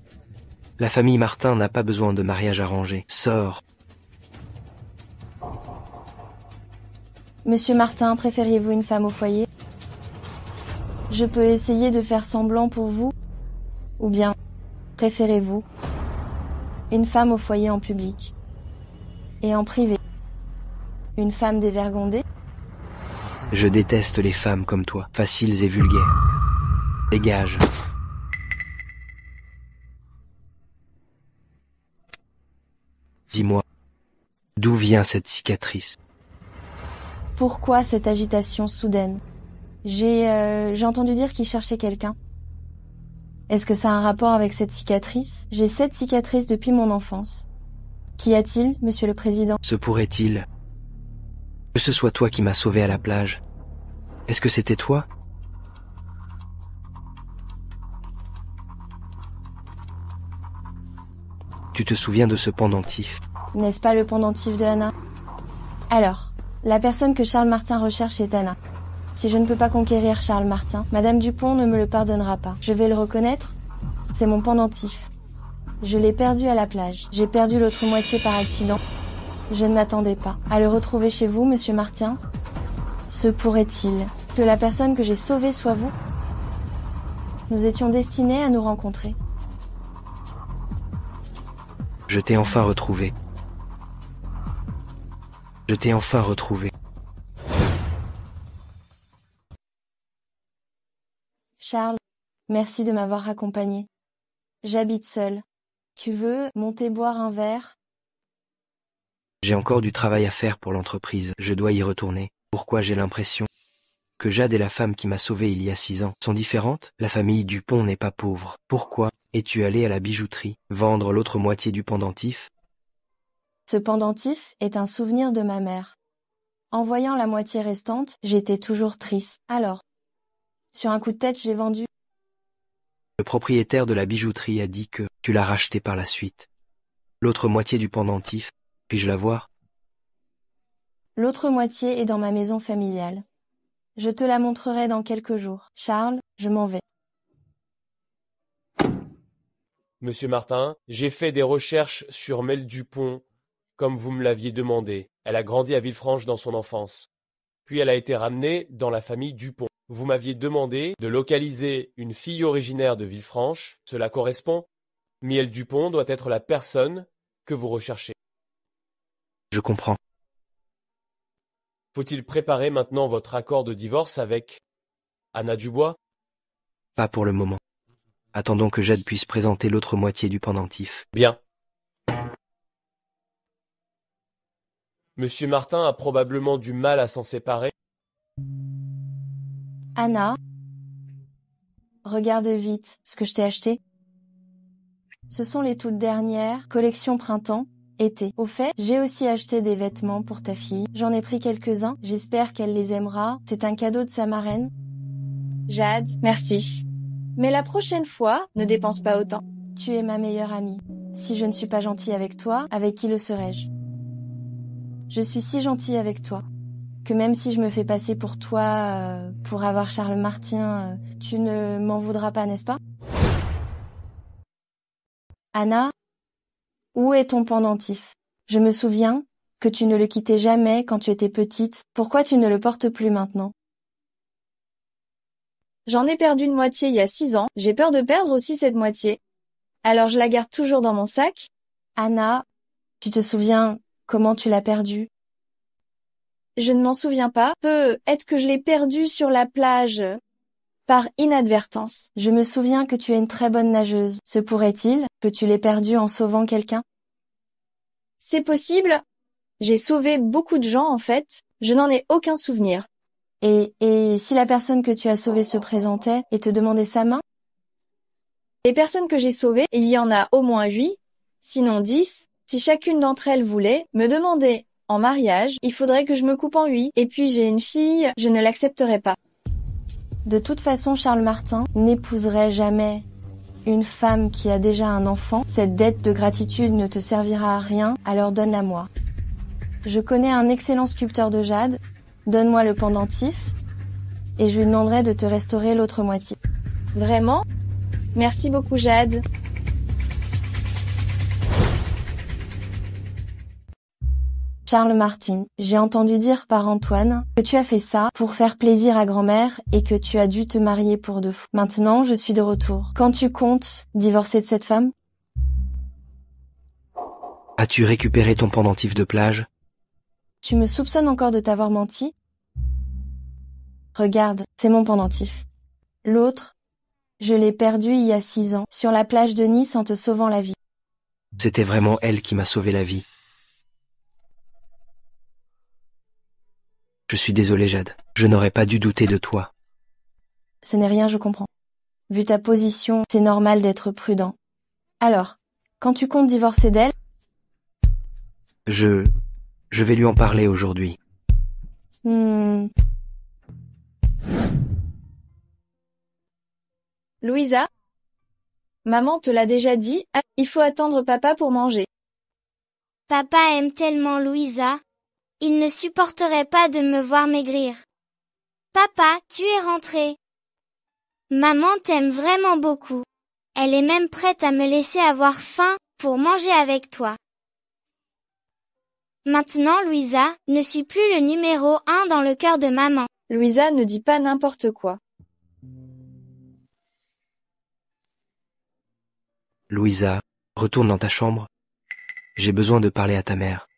La famille Martin n'a pas besoin de mariage arrangé. Sors. Monsieur Martin, préfériez-vous une femme au foyer? Je peux essayer de faire semblant pour vous? Ou bien, préférez-vous une femme au foyer en public? Et en privé? Une femme dévergondée? Je déteste les femmes comme toi, faciles et vulgaires. Dégage. Dis-moi, d'où vient cette cicatrice? Pourquoi cette agitation soudaine? J'ai entendu dire qu'il cherchait quelqu'un. Est-ce que ça a un rapport avec cette cicatrice? J'ai 7 cicatrices depuis mon enfance. Qu'y a-t-il, monsieur le président? Se pourrait-il que ce soit toi qui m'as sauvé à la plage? Est-ce que c'était toi? Tu te souviens de ce pendentif? N'est-ce pas le pendentif de Anna? Alors, la personne que Charles Martin recherche est Anna. Si je ne peux pas conquérir Charles Martin, Madame Dupont ne me le pardonnera pas. Je vais le reconnaître. C'est mon pendentif. Je l'ai perdu à la plage. J'ai perdu l'autre moitié par accident. Je ne m'attendais pas à le retrouver chez vous, Monsieur Martin. Se pourrait-il que la personne que j'ai sauvée soit vous? Nous étions destinés à nous rencontrer. Je t'ai enfin retrouvé. Je t'ai enfin retrouvé. Charles, merci de m'avoir accompagné. J'habite seule. Tu veux monter boire un verre? J'ai encore du travail à faire pour l'entreprise. Je dois y retourner. Pourquoi j'ai l'impression que Jade et la femme qui m'a sauvé il y a 6 ans sont différentes? La famille Dupont n'est pas pauvre. Pourquoi es-tu allé à la bijouterie vendre l'autre moitié du pendentif? Ce pendentif est un souvenir de ma mère. En voyant la moitié restante, j'étais toujours triste. Alors, sur un coup de tête, j'ai vendu. Le propriétaire de la bijouterie a dit que tu l'as racheté par la suite. L'autre moitié du pendentif, puis-je la voir? L'autre moitié est dans ma maison familiale. Je te la montrerai dans quelques jours. Charles, je m'en vais. Monsieur Martin, j'ai fait des recherches sur Mel Dupont, comme vous me l'aviez demandé. Elle a grandi à Villefranche dans son enfance. Puis elle a été ramenée dans la famille Dupont. Vous m'aviez demandé de localiser une fille originaire de Villefranche. Cela correspond. Miel Dupont doit être la personne que vous recherchez. Je comprends. Faut-il préparer maintenant votre accord de divorce avec Anna Dubois? Pas pour le moment. Attendons que Jade puisse présenter l'autre moitié du pendentif. Bien. Monsieur Martin a probablement du mal à s'en séparer. Anna, regarde vite ce que je t'ai acheté. Ce sont les toutes dernières collections printemps, été. Au fait, j'ai aussi acheté des vêtements pour ta fille. J'en ai pris quelques-uns. J'espère qu'elle les aimera. C'est un cadeau de sa marraine. Jade, merci. Mais la prochaine fois, ne dépense pas autant. Tu es ma meilleure amie. Si je ne suis pas gentille avec toi, avec qui le serais-je? Je suis si gentille avec toi que même si je me fais passer pour toi, pour avoir Charles Martin, tu ne m'en voudras pas, n'est-ce pas? Anna, où est ton pendentif? Je me souviens que tu ne le quittais jamais quand tu étais petite. Pourquoi tu ne le portes plus maintenant? J'en ai perdu une moitié il y a 6 ans. J'ai peur de perdre aussi cette moitié. Alors je la garde toujours dans mon sac. Anna, tu te souviens comment tu l'as perdu? Je ne m'en souviens pas. Peut-être que je l'ai perdu sur la plage. Par inadvertance. Je me souviens que tu es une très bonne nageuse. Se pourrait-il que tu l'aies perdu en sauvant quelqu'un? C'est possible. J'ai sauvé beaucoup de gens en fait. Je n'en ai aucun souvenir. Et si la personne que tu as sauvée se présentait et te demandait sa main? Les personnes que j'ai sauvées, il y en a au moins 8, sinon 10. Si chacune d'entre elles voulait me demander en mariage, il faudrait que je me coupe en 8. Et puis j'ai une fille, je ne l'accepterai pas. De toute façon, Charles Martin n'épouserait jamais une femme qui a déjà un enfant. Cette dette de gratitude ne te servira à rien, alors donne-la moi. Je connais un excellent sculpteur de jade. Donne-moi le pendentif et je lui demanderai de te restaurer l'autre moitié. Vraiment? Merci beaucoup, Jade. Charles Martin, j'ai entendu dire par Antoine que tu as fait ça pour faire plaisir à grand-mère et que tu as dû te marier pour de fou. Maintenant, je suis de retour. Quand tu comptes divorcer de cette femme? As-tu récupéré ton pendentif de plage? Tu me soupçonnes encore de t'avoir menti? Regarde, c'est mon pendentif. L'autre, je l'ai perdu il y a 6 ans, sur la plage de Nice en te sauvant la vie. C'était vraiment elle qui m'a sauvé la vie. Je suis désolé, Jade. Je n'aurais pas dû douter de toi. Ce n'est rien, je comprends. Vu ta position, c'est normal d'être prudent. Alors, quand tu comptes divorcer d'elle? Je vais lui en parler aujourd'hui. Louisa? Maman te l'a déjà dit, il faut attendre papa pour manger. Papa aime tellement Louisa. Il ne supporterait pas de me voir maigrir. Papa, tu es rentré. Maman t'aime vraiment beaucoup. Elle est même prête à me laisser avoir faim pour manger avec toi. Maintenant, Louisa, ne suis plus le numéro 1 dans le cœur de maman. Louisa ne dit pas n'importe quoi. Louisa, retourne dans ta chambre. J'ai besoin de parler à ta mère.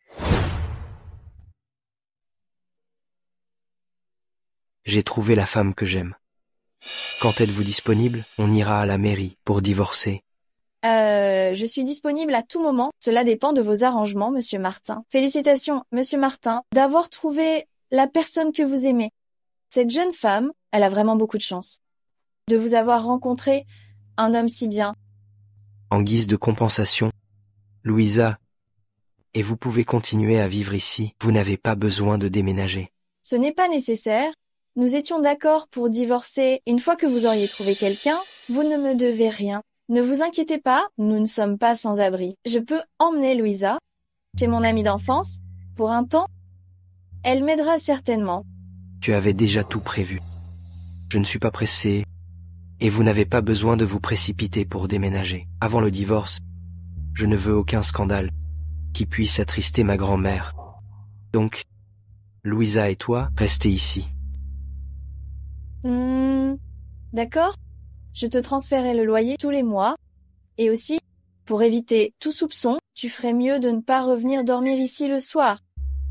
J'ai trouvé la femme que j'aime. Quand êtes-vous disponible, on ira à la mairie pour divorcer. Je suis disponible à tout moment. Cela dépend de vos arrangements, Monsieur Martin. Félicitations, Monsieur Martin, d'avoir trouvé la personne que vous aimez. Cette jeune femme, elle a vraiment beaucoup de chance. De vous avoir rencontré un homme si bien. En guise de compensation, Louisa, et vous pouvez continuer à vivre ici. Vous n'avez pas besoin de déménager. Ce n'est pas nécessaire. Nous étions d'accord pour divorcer une fois que vous auriez trouvé quelqu'un. Vous ne me devez rien. Ne vous inquiétez pas, nous ne sommes pas sans abri. Je peux emmener Louisa chez mon amie d'enfance pour un temps. Elle m'aidera certainement. Tu avais déjà tout prévu. Je ne suis pas pressé, et vous n'avez pas besoin de vous précipiter pour déménager. Avant le divorce, je ne veux aucun scandale qui puisse attrister ma grand-mère. Donc, Louisa et toi, restez ici. D'accord. Je te transférerai le loyer tous les mois. Et aussi, pour éviter tout soupçon, tu ferais mieux de ne pas revenir dormir ici le soir.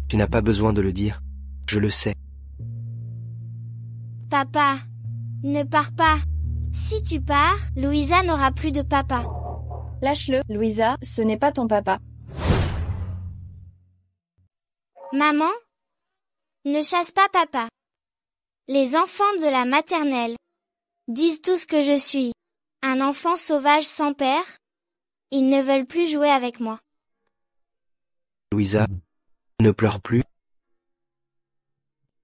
Tu n'as pas besoin de le dire. Je le sais. Papa, ne pars pas. Si tu pars, Louisa n'aura plus de papa. Lâche-le, Louisa, ce n'est pas ton papa. Maman, ne chasse pas papa. Les enfants de la maternelle disent tous que je suis un enfant sauvage sans père. Ils ne veulent plus jouer avec moi. Louisa, ne pleure plus.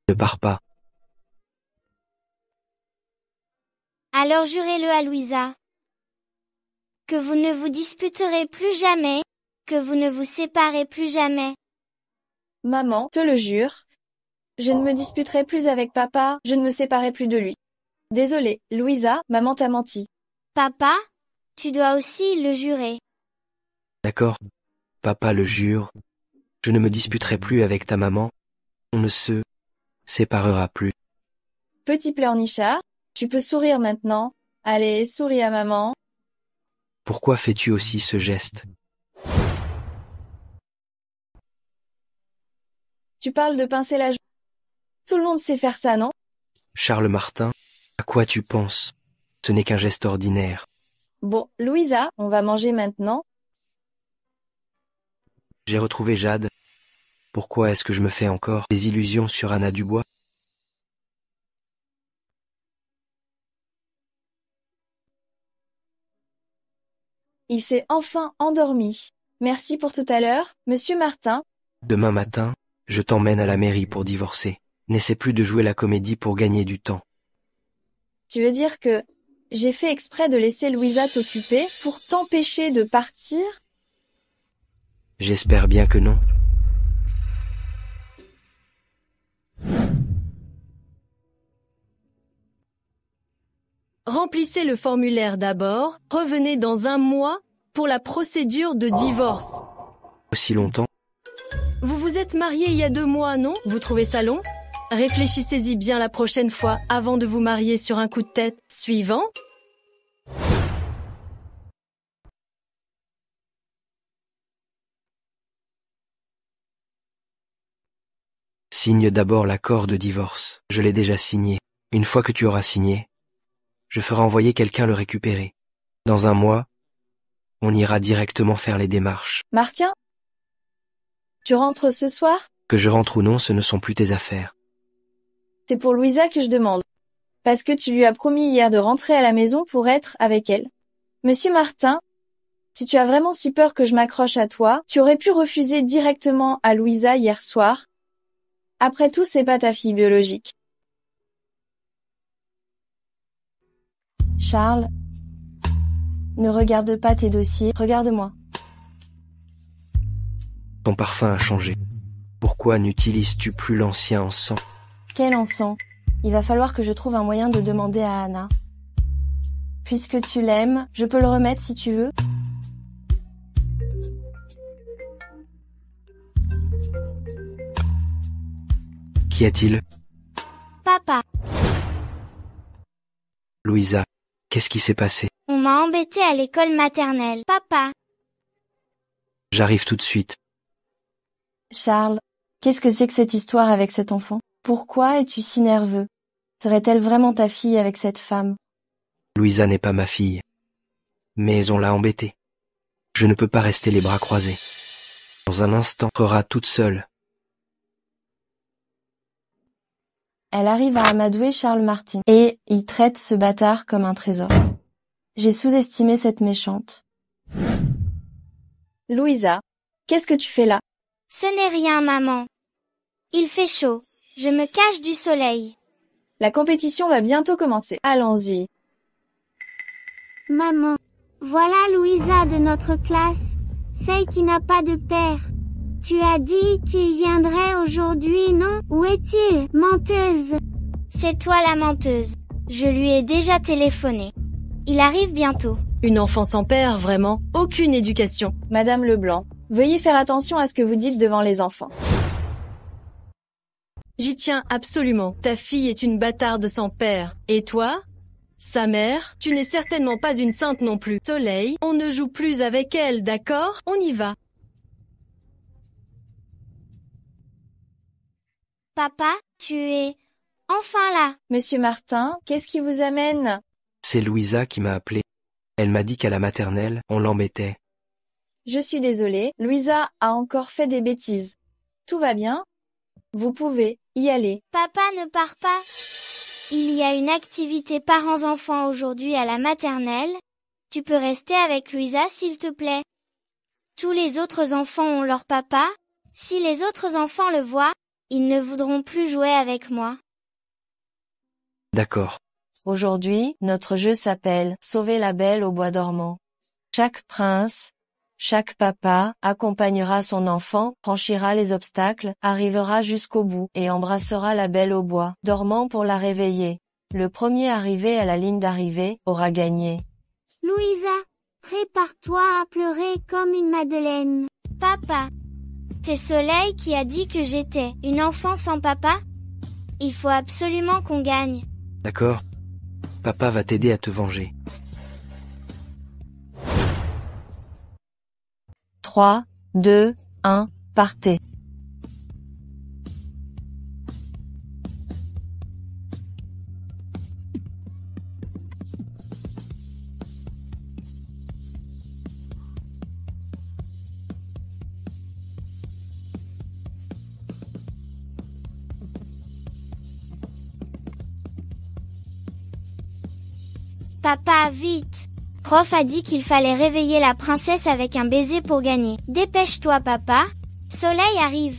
Ne pars pas. Alors jurez-le à Louisa. Que vous ne vous disputerez plus jamais, que vous ne vous séparez plus jamais. Maman, te le jure. Je ne me disputerai plus avec papa, je ne me séparerai plus de lui. Désolée, Louisa, maman t'a menti. Papa, tu dois aussi le jurer. D'accord, papa le jure. Je ne me disputerai plus avec ta maman. On ne se séparera plus. Petit pleurnichard, tu peux sourire maintenant. Allez, souris à maman. Pourquoi fais-tu aussi ce geste? Tu parles de pincer la joue. Tout le monde sait faire ça, non? Charles Martin, à quoi tu penses? Ce n'est qu'un geste ordinaire. Bon, Louisa, on va manger maintenant. J'ai retrouvé Jade. Pourquoi est-ce que je me fais encore des illusions sur Anna Dubois? Il s'est enfin endormi. Merci pour tout à l'heure, Monsieur Martin. Demain matin, je t'emmène à la mairie pour divorcer. N'essaie plus de jouer la comédie pour gagner du temps. Tu veux dire que j'ai fait exprès de laisser Louisa t'occuper pour t'empêcher de partir? J'espère bien que non. Remplissez le formulaire d'abord, revenez dans un mois pour la procédure de divorce. Aussi longtemps? Vous vous êtes mariés il y a 2 mois, non? Vous trouvez ça long? Réfléchissez-y bien la prochaine fois avant de vous marier sur un coup de tête. Suivant. Signe d'abord l'accord de divorce. Je l'ai déjà signé. Une fois que tu auras signé, je ferai envoyer quelqu'un le récupérer. Dans un mois, on ira directement faire les démarches. Martien? Tu rentres ce soir? Que je rentre ou non, ce ne sont plus tes affaires. C'est pour Louisa que je demande. Parce que tu lui as promis hier de rentrer à la maison pour être avec elle. Monsieur Martin, si tu as vraiment si peur que je m'accroche à toi, tu aurais pu refuser directement à Louisa hier soir. Après tout, c'est pas ta fille biologique. Charles, Ne regarde pas tes dossiers, regarde-moi. Ton parfum a changé. Pourquoi n'utilises-tu plus l'ancien encens? Quel encens? Il va falloir que je trouve un moyen de demander à Anna. Puisque tu l'aimes, je peux le remettre si tu veux. Qu'y a-t-il? Papa, Louisa, qu'est-ce qui s'est passé? on m'a embêtée à l'école maternelle. Papa, J'arrive tout de suite. Charles, qu'est-ce que c'est que cette histoire avec cet enfant? Pourquoi es-tu si nerveux? Serait-elle vraiment ta fille avec cette femme? Louisa n'est pas ma fille. Mais on l'a embêtée. Je ne peux pas rester les bras croisés. Dans un instant, elle sera toute seule. Elle arrive à amadouer Charles Martin. Et il traite ce bâtard comme un trésor. J'ai sous-estimé cette méchante. Louisa, qu'est-ce que tu fais là? ce n'est rien, maman. Il fait chaud. Je me cache du soleil. La compétition va bientôt commencer. Allons-y. Maman, voilà Louisa de notre classe, celle qui n'a pas de père. Tu as dit qu'il viendrait aujourd'hui, non? Où est-il, menteuse? C'est toi la menteuse. Je lui ai déjà téléphoné. Il arrive bientôt. Une enfant sans père, vraiment. Aucune éducation. Madame Leblanc, veuillez faire attention à ce que vous dites devant les enfants. J'y tiens absolument. Ta fille est une bâtarde sans père. Et toi? Sa mère? Tu n'es certainement pas une sainte non plus. Soleil, on ne joue plus avec elle, d'accord? On y va. Papa, tu es enfin là. Monsieur Martin, qu'est-ce qui vous amène? C'est Louisa qui m'a appelé. Elle m'a dit qu'à la maternelle, on l'embêtait. Je suis désolée, Louisa a encore fait des bêtises. Tout va bien? Vous pouvez y aller. Papa ne part pas. Il y a une activité parents-enfants aujourd'hui à la maternelle. Tu peux rester avec Louisa s'il te plaît. Tous les autres enfants ont leur papa. Si les autres enfants le voient, ils ne voudront plus jouer avec moi. D'accord. Aujourd'hui, notre jeu s'appelle « Sauver la belle au bois dormant ». Chaque prince, chaque papa, accompagnera son enfant, franchira les obstacles, arrivera jusqu'au bout et embrassera la belle au bois dormant pour la réveiller. Le premier arrivé à la ligne d'arrivée aura gagné. Louisa, prépare-toi à pleurer comme une madeleine. Papa, c'est Soleil qui a dit que j'étais une enfant sans papa? Il faut absolument qu'on gagne. D'accord. Papa va t'aider à te venger. 3, 2, 1, partez. Papa, vite! Prof a dit qu'il fallait réveiller la princesse avec un baiser pour gagner. Dépêche-toi, papa. Soleil arrive.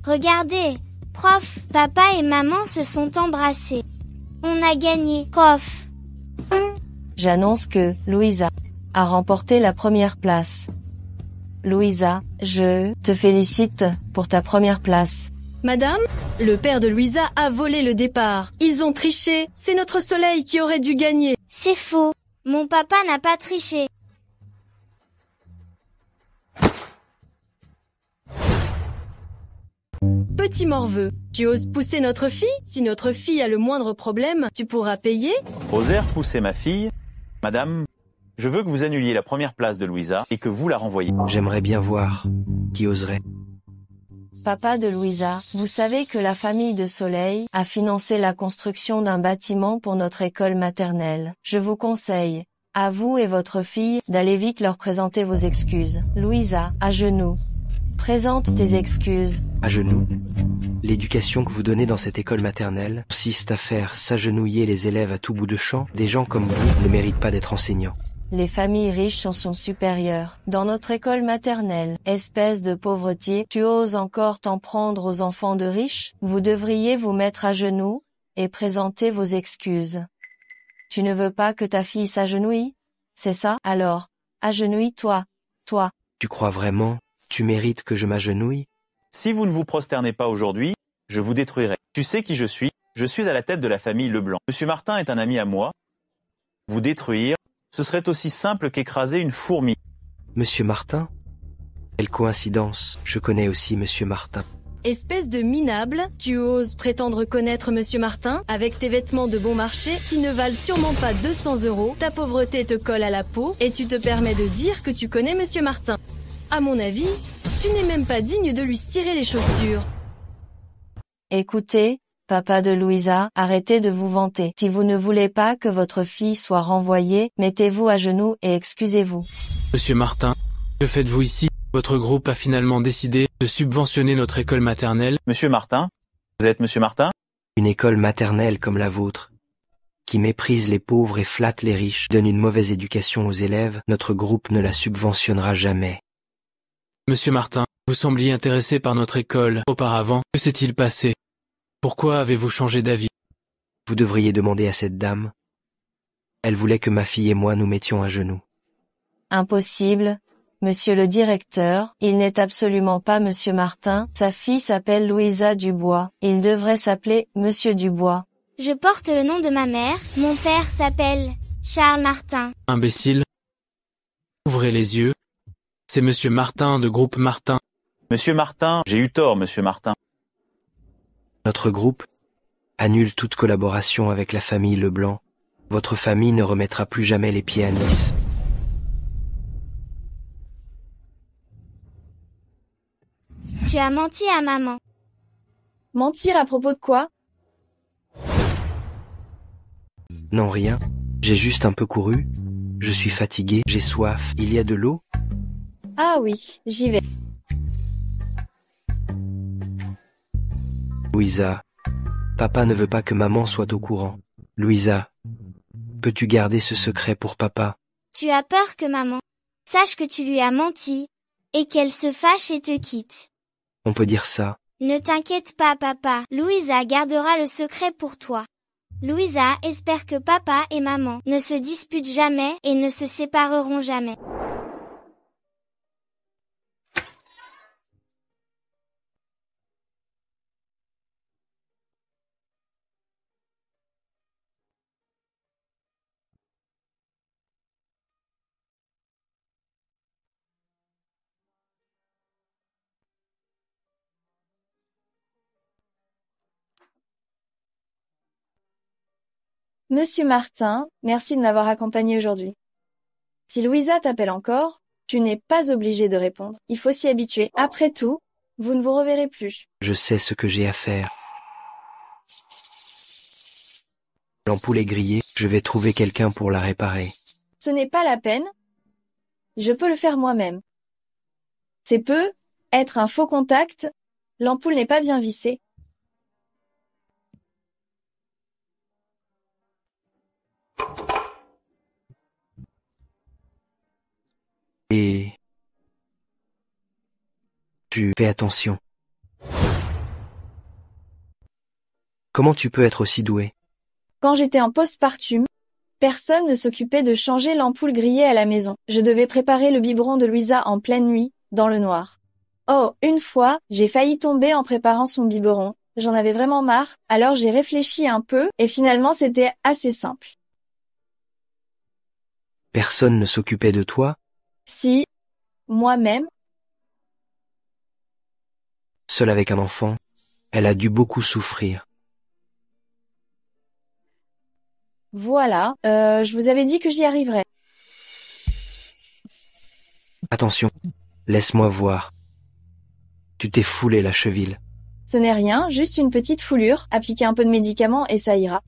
Regardez, prof, papa et maman se sont embrassés. On a gagné, prof. J'annonce que Louisa a remporté la première place. Louisa, je te félicite pour ta première place. Madame, le père de Louisa a volé le départ. Ils ont triché. C'est notre Soleil qui aurait dû gagner. C'est faux. Mon papa n'a pas triché. Petit morveux, tu oses pousser notre fille? Si notre fille a le moindre problème, tu pourras payer? Oser pousser ma fille? Madame, je veux que vous annuliez la première place de Louisa et que vous la renvoyiez. J'aimerais bien voir qui oserait. Papa de Louisa, vous savez que la famille de Soleil a financé la construction d'un bâtiment pour notre école maternelle. Je vous conseille, à vous et votre fille, d'aller vite leur présenter vos excuses. Louisa, à genoux. Présente tes excuses. À genoux. L'éducation que vous donnez dans cette école maternelle consiste à faire s'agenouiller les élèves à tout bout de champ. Des gens comme vous ne méritent pas d'être enseignants. Les familles riches sont supérieures. Dans notre école maternelle, espèce de pauvreté, tu oses encore t'en prendre aux enfants de riches? Vous devriez vous mettre à genoux et présenter vos excuses. Tu ne veux pas que ta fille s'agenouille? C'est ça? Alors, agenouille-toi, toi. Tu crois vraiment? Tu mérites que je m'agenouille? Si vous ne vous prosternez pas aujourd'hui, je vous détruirai. Tu sais qui je suis à la tête de la famille Leblanc. Monsieur Martin est un ami à moi. Vous détruire, ce serait aussi simple qu'écraser une fourmi. Monsieur Martin? Quelle coïncidence, je connais aussi Monsieur Martin. Espèce de minable, tu oses prétendre connaître Monsieur Martin avec tes vêtements de bon marché qui ne valent sûrement pas 200 €, ta pauvreté te colle à la peau et tu te permets de dire que tu connais Monsieur Martin. À mon avis, tu n'es même pas digne de lui cirer les chaussures. Écoutez, papa de Louisa, arrêtez de vous vanter. Si vous ne voulez pas que votre fille soit renvoyée, mettez-vous à genoux et excusez-vous. Monsieur Martin, que faites-vous ici? Votre groupe a finalement décidé de subventionner notre école maternelle. Monsieur Martin? Vous êtes Monsieur Martin? Une école maternelle comme la vôtre, qui méprise les pauvres et flatte les riches, donne une mauvaise éducation aux élèves, notre groupe ne la subventionnera jamais. Monsieur Martin, vous sembliez intéressé par notre école auparavant. Que s'est-il passé? Pourquoi avez-vous changé d'avis? Vous devriez demander à cette dame. Elle voulait que ma fille et moi nous mettions à genoux. Impossible. Monsieur le directeur, il n'est absolument pas Monsieur Martin, sa fille s'appelle Louisa Dubois, il devrait s'appeler Monsieur Dubois. Je porte le nom de ma mère, mon père s'appelle Charles Martin. Imbécile. Ouvrez les yeux. C'est Monsieur Martin de groupe Martin. Monsieur Martin, j'ai eu tort, Monsieur Martin. Notre groupe annule toute collaboration avec la famille Leblanc. Votre famille ne remettra plus jamais les pieds à Nice. Tu as menti à maman. Mentir à propos de quoi? Non, rien. J'ai juste un peu couru. Je suis fatigué, j'ai soif. Il y a de l'eau? Ah oui, j'y vais. Louisa, papa ne veut pas que maman soit au courant. Louisa, peux-tu garder ce secret pour papa? Tu as peur que maman sache que tu lui as menti et qu'elle se fâche et te quitte. On peut dire ça. Ne t'inquiète pas, papa. Louisa gardera le secret pour toi. Louisa espère que papa et maman ne se disputent jamais et ne se sépareront jamais. Monsieur Martin, merci de m'avoir accompagné aujourd'hui. Si Louisa t'appelle encore, tu n'es pas obligé de répondre. Il faut s'y habituer. Après tout, vous ne vous reverrez plus. Je sais ce que j'ai à faire. L'ampoule est grillée, je vais trouver quelqu'un pour la réparer. Ce n'est pas la peine. Je peux le faire moi-même. C'est peu, être un faux contact, l'ampoule n'est pas bien vissée. Et tu fais attention. Comment tu peux être aussi doué? Quand j'étais en postpartum, personne ne s'occupait de changer l'ampoule grillée à la maison. Je devais préparer le biberon de Louisa en pleine nuit, dans le noir. Oh, une fois, j'ai failli tomber en préparant son biberon. J'en avais vraiment marre, alors j'ai réfléchi un peu, et finalement c'était assez simple. Personne ne s'occupait de toi? Si, moi-même. Seule avec un enfant, elle a dû beaucoup souffrir. Voilà, je vous avais dit que j'y arriverais. Attention, laisse-moi voir. Tu t'es foulé la cheville. Ce n'est rien, juste une petite foulure, appliquez un peu de médicaments et ça ira.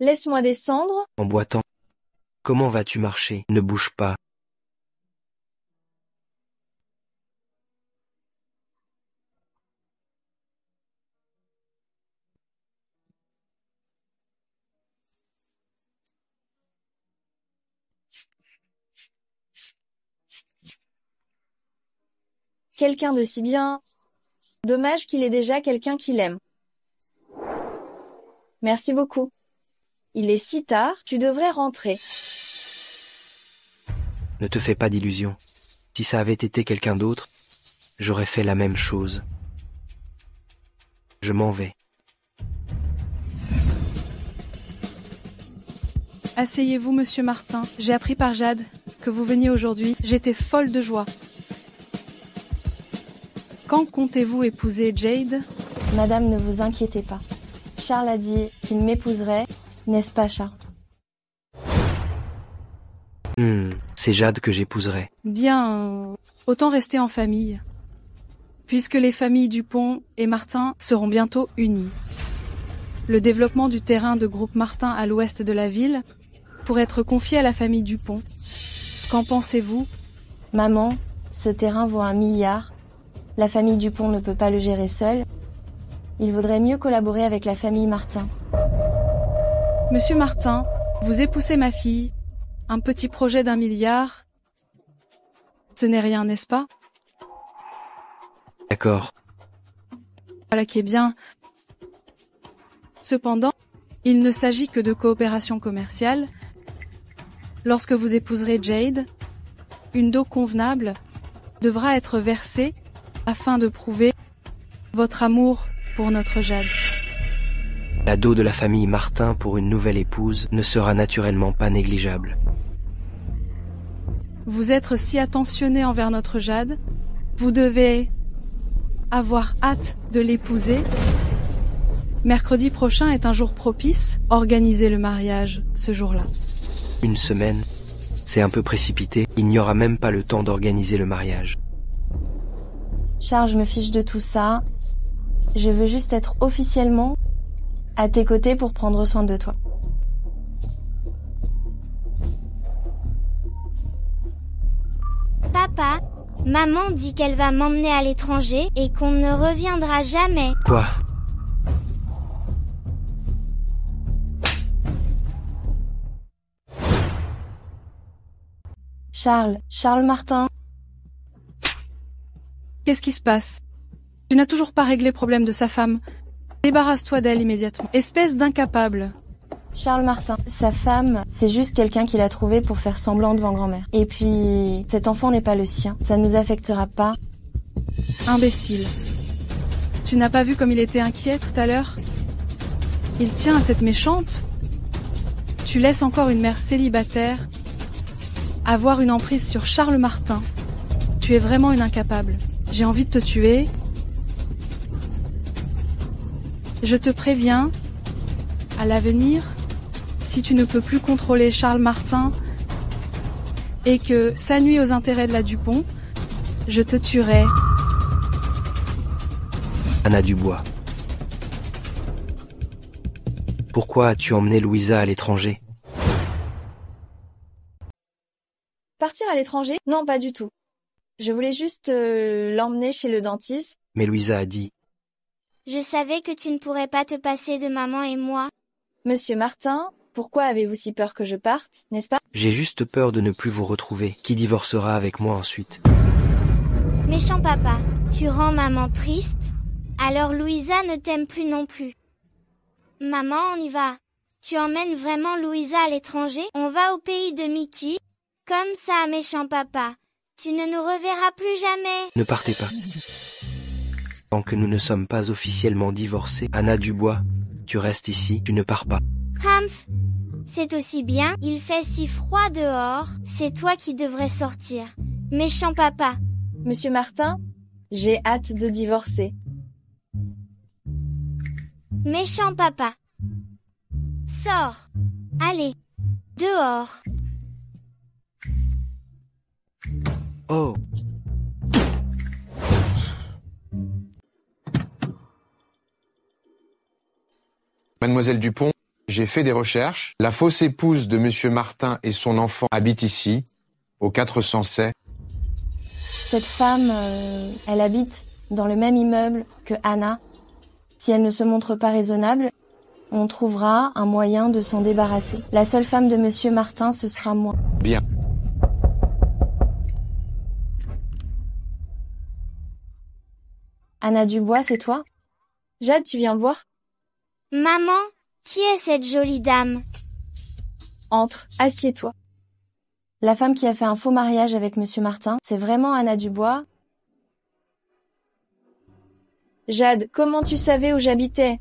Laisse-moi descendre. En boitant. Comment vas-tu marcher? Ne bouge pas. Quelqu'un de si bien. Dommage qu'il ait déjà quelqu'un qui l'aime. Merci beaucoup. Il est si tard, tu devrais rentrer. Ne te fais pas d'illusions. Si ça avait été quelqu'un d'autre, j'aurais fait la même chose. Je m'en vais. Asseyez-vous, monsieur Martin. J'ai appris par Jade que vous veniez aujourd'hui. J'étais folle de joie. Quand comptez-vous épouser Jade? Madame, ne vous inquiétez pas. Charles a dit qu'il m'épouserait, n'est-ce pas, Charles? C'est Jade que j'épouserai. Bien, autant rester en famille, puisque les familles Dupont et Martin seront bientôt unies. Le développement du terrain de groupe Martin à l'ouest de la ville pourrait être confié à la famille Dupont. Qu'en pensez-vous? Maman, ce terrain vaut 1 milliard. La famille Dupont ne peut pas le gérer seule. Il vaudrait mieux collaborer avec la famille Martin. Monsieur Martin, vous épousez ma fille. Un petit projet d'1 milliard. Ce n'est rien, n'est-ce pas? D'accord. Voilà qui est bien. Cependant, il ne s'agit que de coopération commerciale. Lorsque vous épouserez Jade, une dot convenable devra être versée afin de prouver votre amour pour notre Jade. La dot de la famille Martin pour une nouvelle épouse ne sera naturellement pas négligeable. Vous êtes si attentionné envers notre Jade, vous devez avoir hâte de l'épouser. Mercredi prochain est un jour propice, organisez le mariage ce jour-là. Une semaine, c'est un peu précipité, il n'y aura même pas le temps d'organiser le mariage. Charles, je me fiche de tout ça. Je veux juste être officiellement à tes côtés pour prendre soin de toi. Papa, maman dit qu'elle va m'emmener à l'étranger et qu'on ne reviendra jamais. Quoi? Charles Martin. Qu'est-ce qui se passe? Tu n'as toujours pas réglé le problème de sa femme. Débarrasse-toi d'elle immédiatement. Espèce d'incapable. Charles Martin, sa femme, c'est juste quelqu'un qu'il a trouvé pour faire semblant devant grand-mère. Et puis, cet enfant n'est pas le sien. Ça ne nous affectera pas. Imbécile. Tu n'as pas vu comme il était inquiet tout à l'heure? Il tient à cette méchante. Tu laisses encore une mère célibataire avoir une emprise sur Charles Martin. Tu es vraiment une incapable. J'ai envie de te tuer. Je te préviens, à l'avenir, si tu ne peux plus contrôler Charles Martin et que ça nuit aux intérêts de la Dupont, je te tuerai. Anna Dubois. Pourquoi as-tu emmené Louisa à l'étranger? Partir à l'étranger? Non, pas du tout. Je voulais juste l'emmener chez le dentiste. Mais Louisa a dit. Je savais que tu ne pourrais pas te passer de maman et moi. Monsieur Martin, pourquoi avez-vous si peur que je parte, n'est-ce pas? J'ai juste peur de ne plus vous retrouver. Qui divorcera avec moi ensuite? Méchant papa, tu rends maman triste? Alors Louisa ne t'aime plus non plus. Maman, on y va. Tu emmènes vraiment Louisa à l'étranger? On va au pays de Mickey? Comme ça, méchant papa. Tu ne nous reverras plus jamais. Ne partez pas. Tant que nous ne sommes pas officiellement divorcés, Anna Dubois, tu restes ici, tu ne pars pas. Humph, c'est aussi bien, il fait si froid dehors, c'est toi qui devrais sortir. Méchant papa. Monsieur Martin, j'ai hâte de divorcer. Méchant papa. Sors. Allez, dehors. Oh. Mademoiselle Dupont, j'ai fait des recherches. La fausse épouse de Monsieur Martin et son enfant habitent ici, au 407. Cette femme, elle habite dans le même immeuble que Anna. Si elle ne se montre pas raisonnable, on trouvera un moyen de s'en débarrasser. La seule femme de Monsieur Martin, ce sera moi. Bien. Anna Dubois, c'est toi? Jade, tu viens voir? Maman, qui est cette jolie dame? Entre, assieds-toi. La femme qui a fait un faux mariage avec Monsieur Martin, c'est vraiment Anna Dubois? Jade, comment tu savais où j'habitais?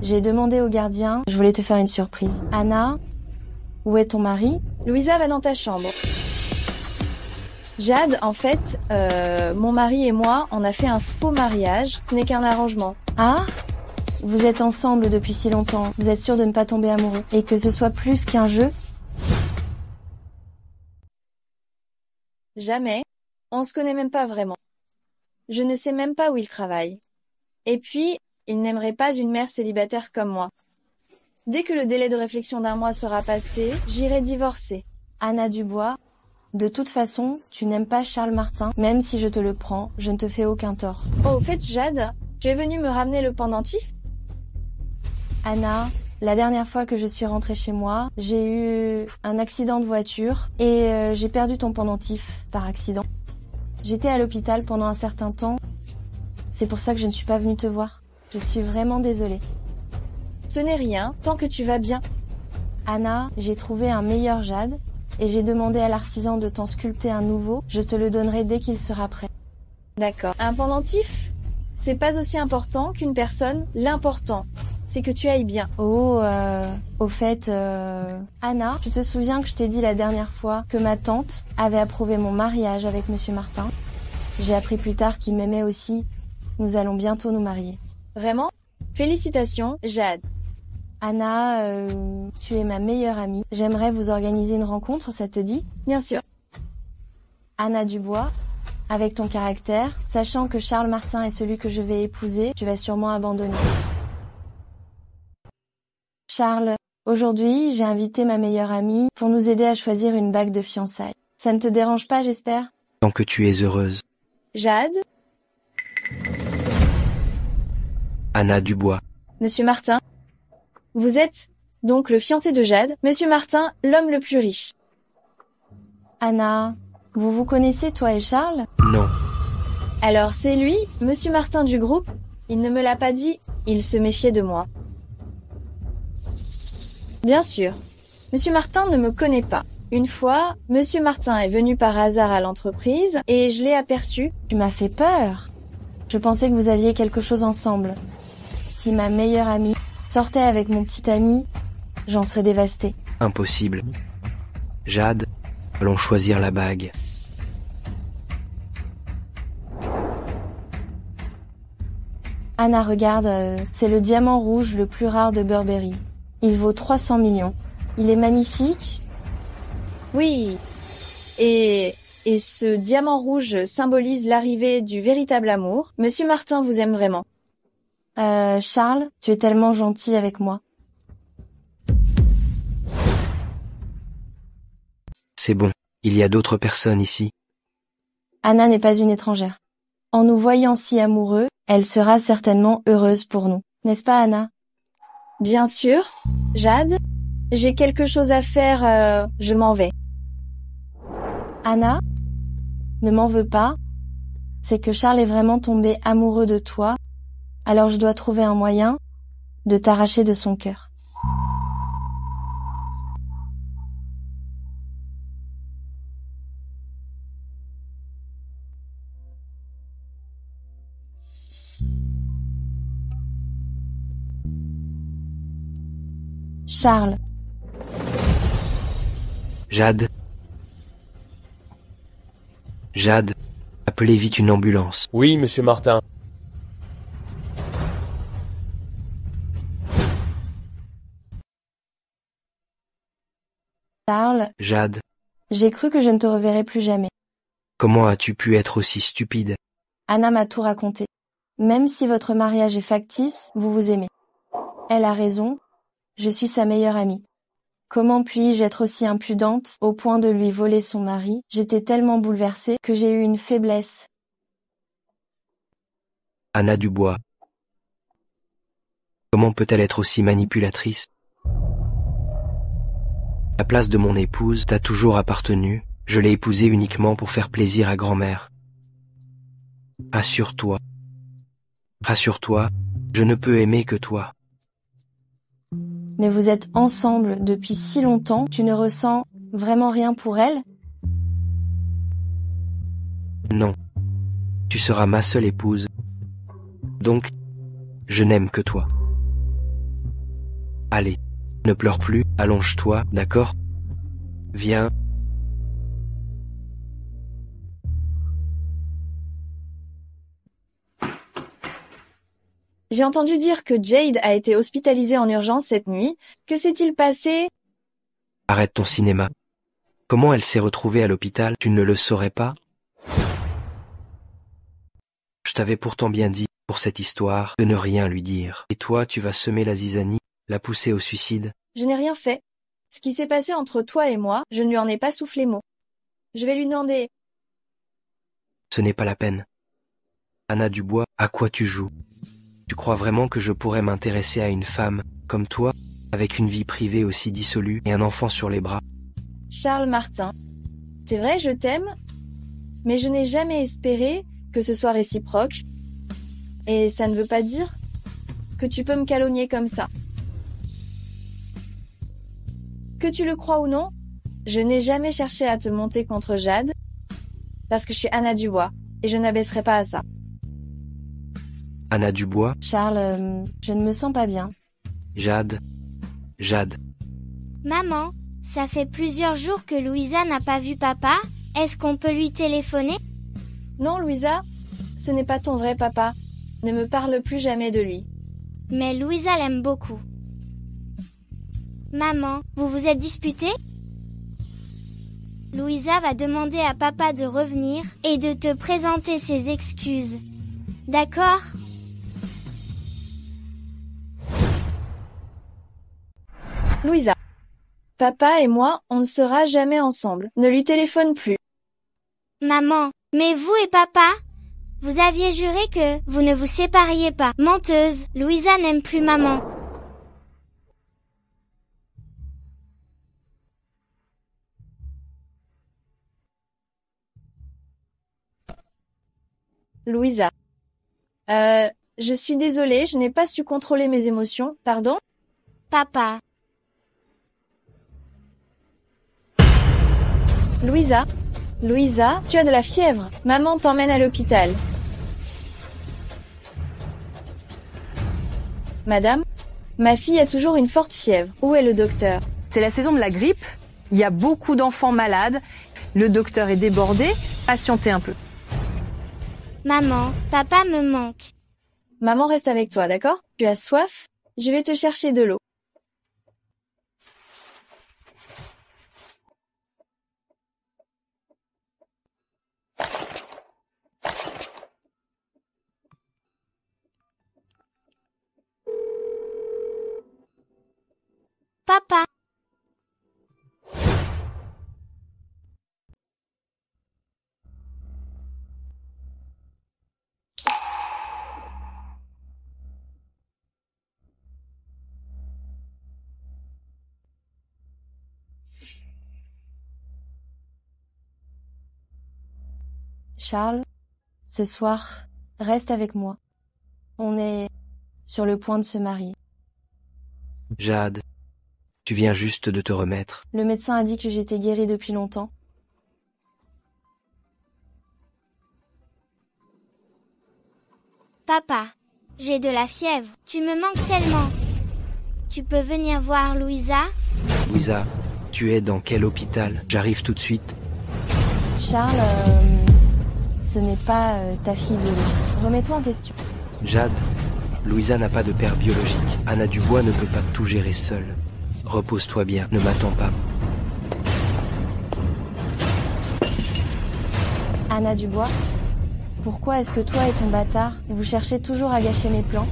J'ai demandé au gardien, je voulais te faire une surprise. Anna, où est ton mari? Louisa va dans ta chambre. Jade, en fait, mon mari et moi, on a fait un faux mariage, ce n'est qu'un arrangement. Ah? Vous êtes ensemble depuis si longtemps, vous êtes sûr de ne pas tomber amoureux, et que ce soit plus qu'un jeu? Jamais. On se connaît même pas vraiment. Je ne sais même pas où il travaille. Et puis, il n'aimerait pas une mère célibataire comme moi. Dès que le délai de réflexion d'un mois sera passé, j'irai divorcer. Anna Dubois, de toute façon, tu n'aimes pas Charles Martin, même si je te le prends, je ne te fais aucun tort. Oh, au fait, Jade, tu es venue me ramener le pendentif? Anna, la dernière fois que je suis rentrée chez moi, j'ai eu un accident de voiture et j'ai perdu ton pendentif par accident. J'étais à l'hôpital pendant un certain temps. C'est pour ça que je ne suis pas venue te voir. Je suis vraiment désolée. Ce n'est rien, tant que tu vas bien. Anna, j'ai trouvé un meilleur jade et j'ai demandé à l'artisan de t'en sculpter un nouveau. Je te le donnerai dès qu'il sera prêt. D'accord. Un pendentif? C'est pas aussi important qu'une personne. L'important, c'est que tu ailles bien. Oh, au fait, Anna, tu te souviens que je t'ai dit la dernière fois que ma tante avait approuvé mon mariage avec Monsieur Martin? J'ai appris plus tard qu'il m'aimait aussi. Nous allons bientôt nous marier. Vraiment? Félicitations, Jade. Anna, tu es ma meilleure amie. J'aimerais vous organiser une rencontre, ça te dit? Bien sûr. Anna Dubois, avec ton caractère, sachant que Charles Martin est celui que je vais épouser, tu vas sûrement abandonner. Charles, aujourd'hui, j'ai invité ma meilleure amie pour nous aider à choisir une bague de fiançailles. Ça ne te dérange pas, j'espère? Tant que tu es heureuse. Jade? Anna Dubois. Monsieur Martin? Vous êtes donc le fiancé de Jade, Monsieur Martin, l'homme le plus riche. Anna, vous vous connaissez, toi et Charles? Non. Alors c'est lui, Monsieur Martin du groupe? Il ne me l'a pas dit, il se méfiait de moi. Bien sûr, Monsieur Martin ne me connaît pas. Une fois, Monsieur Martin est venu par hasard à l'entreprise et je l'ai aperçu. Tu m'as fait peur. Je pensais que vous aviez quelque chose ensemble. Si ma meilleure amie sortait avec mon petit ami, j'en serais dévastée. Impossible. Jade, allons choisir la bague. Anna, regarde, c'est le diamant rouge le plus rare de Burberry. Il vaut 300 millions. Il est magnifique. Oui. Et ce diamant rouge symbolise l'arrivée du véritable amour. Monsieur Martin vous aime vraiment. Charles, tu es tellement gentil avec moi. C'est bon, il y a d'autres personnes ici. Anna n'est pas une étrangère. En nous voyant si amoureux, elle sera certainement heureuse pour nous. N'est-ce pas, Anna? Bien sûr. Jade, j'ai quelque chose à faire, je m'en vais. Anna, ne m'en veux pas. C'est que Charles est vraiment tombé amoureux de toi. Alors je dois trouver un moyen de t'arracher de son cœur. Charles. Jade. Jade, appelez vite une ambulance. Oui, Monsieur Martin. Charles. Jade. J'ai cru que je ne te reverrais plus jamais. Comment as-tu pu être aussi stupide? Anna m'a tout raconté. Même si votre mariage est factice, vous vous aimez. Elle a raison. Je suis sa meilleure amie. Comment puis-je être aussi impudente au point de lui voler son mari? J'étais tellement bouleversée que j'ai eu une faiblesse. Anna Dubois. Comment peut-elle être aussi manipulatrice? La place de mon épouse t'a toujours appartenu. Je l'ai épousée uniquement pour faire plaisir à grand-mère. Rassure-toi. Rassure-toi, je ne peux aimer que toi. Mais vous êtes ensemble depuis si longtemps, tu ne ressens vraiment rien pour elle? Non. Tu seras ma seule épouse. Donc, je n'aime que toi. Allez, ne pleure plus, allonge-toi, d'accord? Viens. J'ai entendu dire que Jade a été hospitalisée en urgence cette nuit. Que s'est-il passé? Arrête ton cinéma. Comment elle s'est retrouvée à l'hôpital? Tu ne le saurais pas? Je t'avais pourtant bien dit, pour cette histoire, de ne rien lui dire. Et toi, tu vas semer la zizanie, la pousser au suicide? Je n'ai rien fait. Ce qui s'est passé entre toi et moi, je ne lui en ai pas soufflé mot. Je vais lui demander. Ce n'est pas la peine. Anna Dubois, à quoi tu joues? Tu crois vraiment que je pourrais m'intéresser à une femme, comme toi, avec une vie privée aussi dissolue et un enfant sur les bras? Charles Martin. C'est vrai, je t'aime, mais je n'ai jamais espéré que ce soit réciproque. Et ça ne veut pas dire que tu peux me calomnier comme ça. Que tu le crois ou non, je n'ai jamais cherché à te monter contre Jade, parce que je suis Anna Dubois, et je n'abaisserai pas à ça. Anna Dubois? Charles, je ne me sens pas bien. Jade. Maman, ça fait plusieurs jours que Louisa n'a pas vu papa. Est-ce qu'on peut lui téléphoner? Non, Louisa, ce n'est pas ton vrai papa. Ne me parle plus jamais de lui. Mais Louisa l'aime beaucoup. Maman, vous vous êtes disputés? Louisa va demander à papa de revenir et de te présenter ses excuses. D'accord? Louisa. Papa et moi, on ne sera jamais ensemble. Ne lui téléphone plus. Maman, mais vous et papa? Vous aviez juré que vous ne vous sépariez pas. Menteuse, Louisa n'aime plus maman. Louisa. Je suis désolée, je n'ai pas su contrôler mes émotions. Pardon? Papa. Louisa, tu as de la fièvre. Maman t'emmène à l'hôpital. Madame, ma fille a toujours une forte fièvre. Où est le docteur? C'est la saison de la grippe. Il y a beaucoup d'enfants malades. Le docteur est débordé. Patientez un peu. Maman, papa me manque. Maman reste avec toi, d'accord? Tu as soif? Je vais te chercher de l'eau. Papa. Charles, ce soir, reste avec moi. On est sur le point de se marier. Jade, tu viens juste de te remettre. Le médecin a dit que j'étais guérie depuis longtemps. Papa, j'ai de la fièvre. Tu me manques tellement. Tu peux venir voir Louisa? Louisa, tu es dans quel hôpital? J'arrive tout de suite. Charles, ce n'est pas ta fille biologique. Remets-toi en question. Jade, Louisa n'a pas de père biologique. Anna Dubois ne peut pas tout gérer seule. Repose-toi bien, ne m'attends pas. Anna Dubois, pourquoi est-ce que toi et ton bâtard, vous cherchez toujours à gâcher mes plans?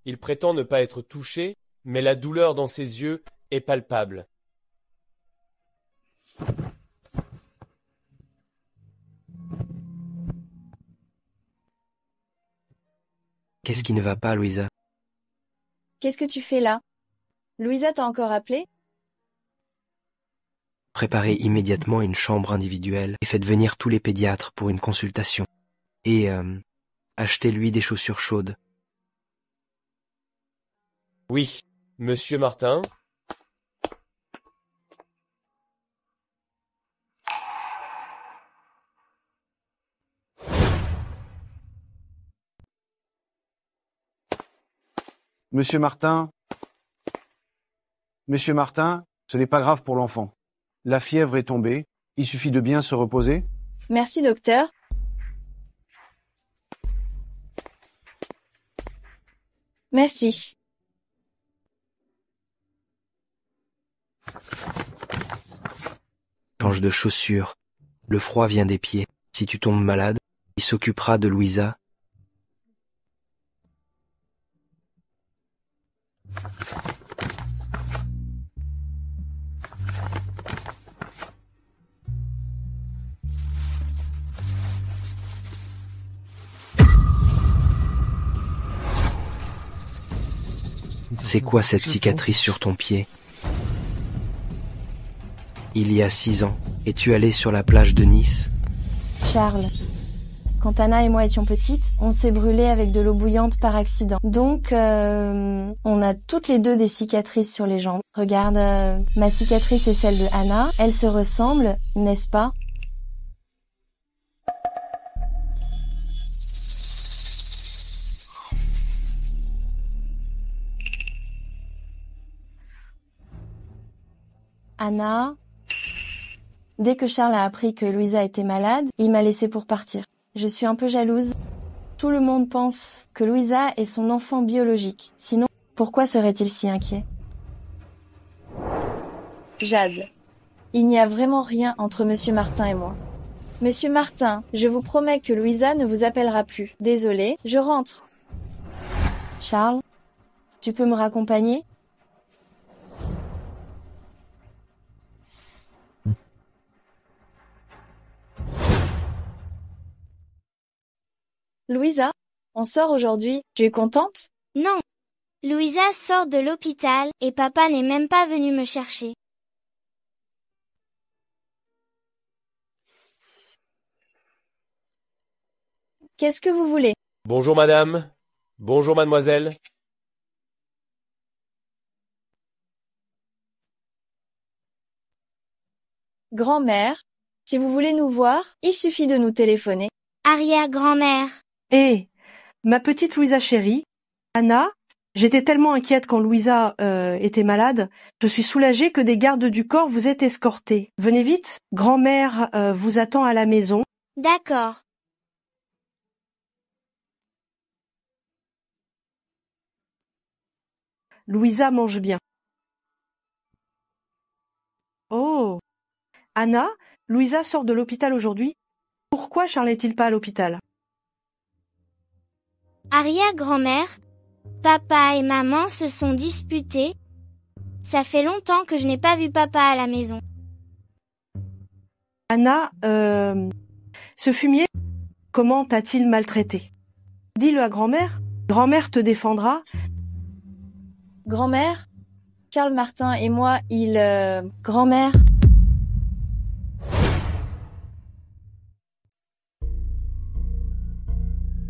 Il prétend ne pas être touché, mais la douleur dans ses yeux est palpable. Qu'est-ce qui ne va pas, Louisa? Qu'est-ce que tu fais là? Louisa t'a encore appelé? Préparez immédiatement une chambre individuelle et faites venir tous les pédiatres pour une consultation. Et achetez-lui des chaussures chaudes. Oui, Monsieur Martin. Monsieur Martin, ce n'est pas grave pour l'enfant. La fièvre est tombée, il suffit de bien se reposer. Merci, docteur. Merci. Change de chaussures. Le froid vient des pieds. Si tu tombes malade, il s'occupera de Louisa. C'est quoi cette cicatrice sur ton pied? Il y a 6 ans, es-tu allé sur la plage de Nice? Charles, quand Anna et moi étions petites, on s'est brûlé avec de l'eau bouillante par accident. Donc, on a toutes les deux des cicatrices sur les jambes. Regarde, ma cicatrice et celle de Anna, elles se ressemblent, n'est-ce pas? Anna, dès que Charles a appris que Louisa était malade, il m'a laissée pour partir. Je suis un peu jalouse. Tout le monde pense que Louisa est son enfant biologique. Sinon, pourquoi serait-il si inquiet? Jade, il n'y a vraiment rien entre Monsieur Martin et moi. Monsieur Martin, je vous promets que Louisa ne vous appellera plus. Désolée, je rentre. Charles, tu peux me raccompagner? Louisa, on sort aujourd'hui. Tu es contente? Non. Louisa sort de l'hôpital et papa n'est même pas venu me chercher. Qu'est-ce que vous voulez? Bonjour madame. Bonjour mademoiselle. Grand-mère, si vous voulez nous voir, il suffit de nous téléphoner. Arrière-grand-mère. Hé, ma petite Louisa chérie, Anna, j'étais tellement inquiète quand Louisa était malade. Je suis soulagée que des gardes du corps vous aient escortée. Venez vite, grand-mère vous attend à la maison. D'accord. Louisa mange bien. Oh, Anna, Louisa sort de l'hôpital aujourd'hui. Pourquoi Charles n'est-il pas à l'hôpital? Arrière-grand-mère, papa et maman se sont disputés. Ça fait longtemps que je n'ai pas vu papa à la maison. Anna, ce fumier, comment t'a-t-il maltraité? Dis-le à grand-mère. Grand-mère te défendra. Grand-mère, Charles Martin et moi, Grand-mère.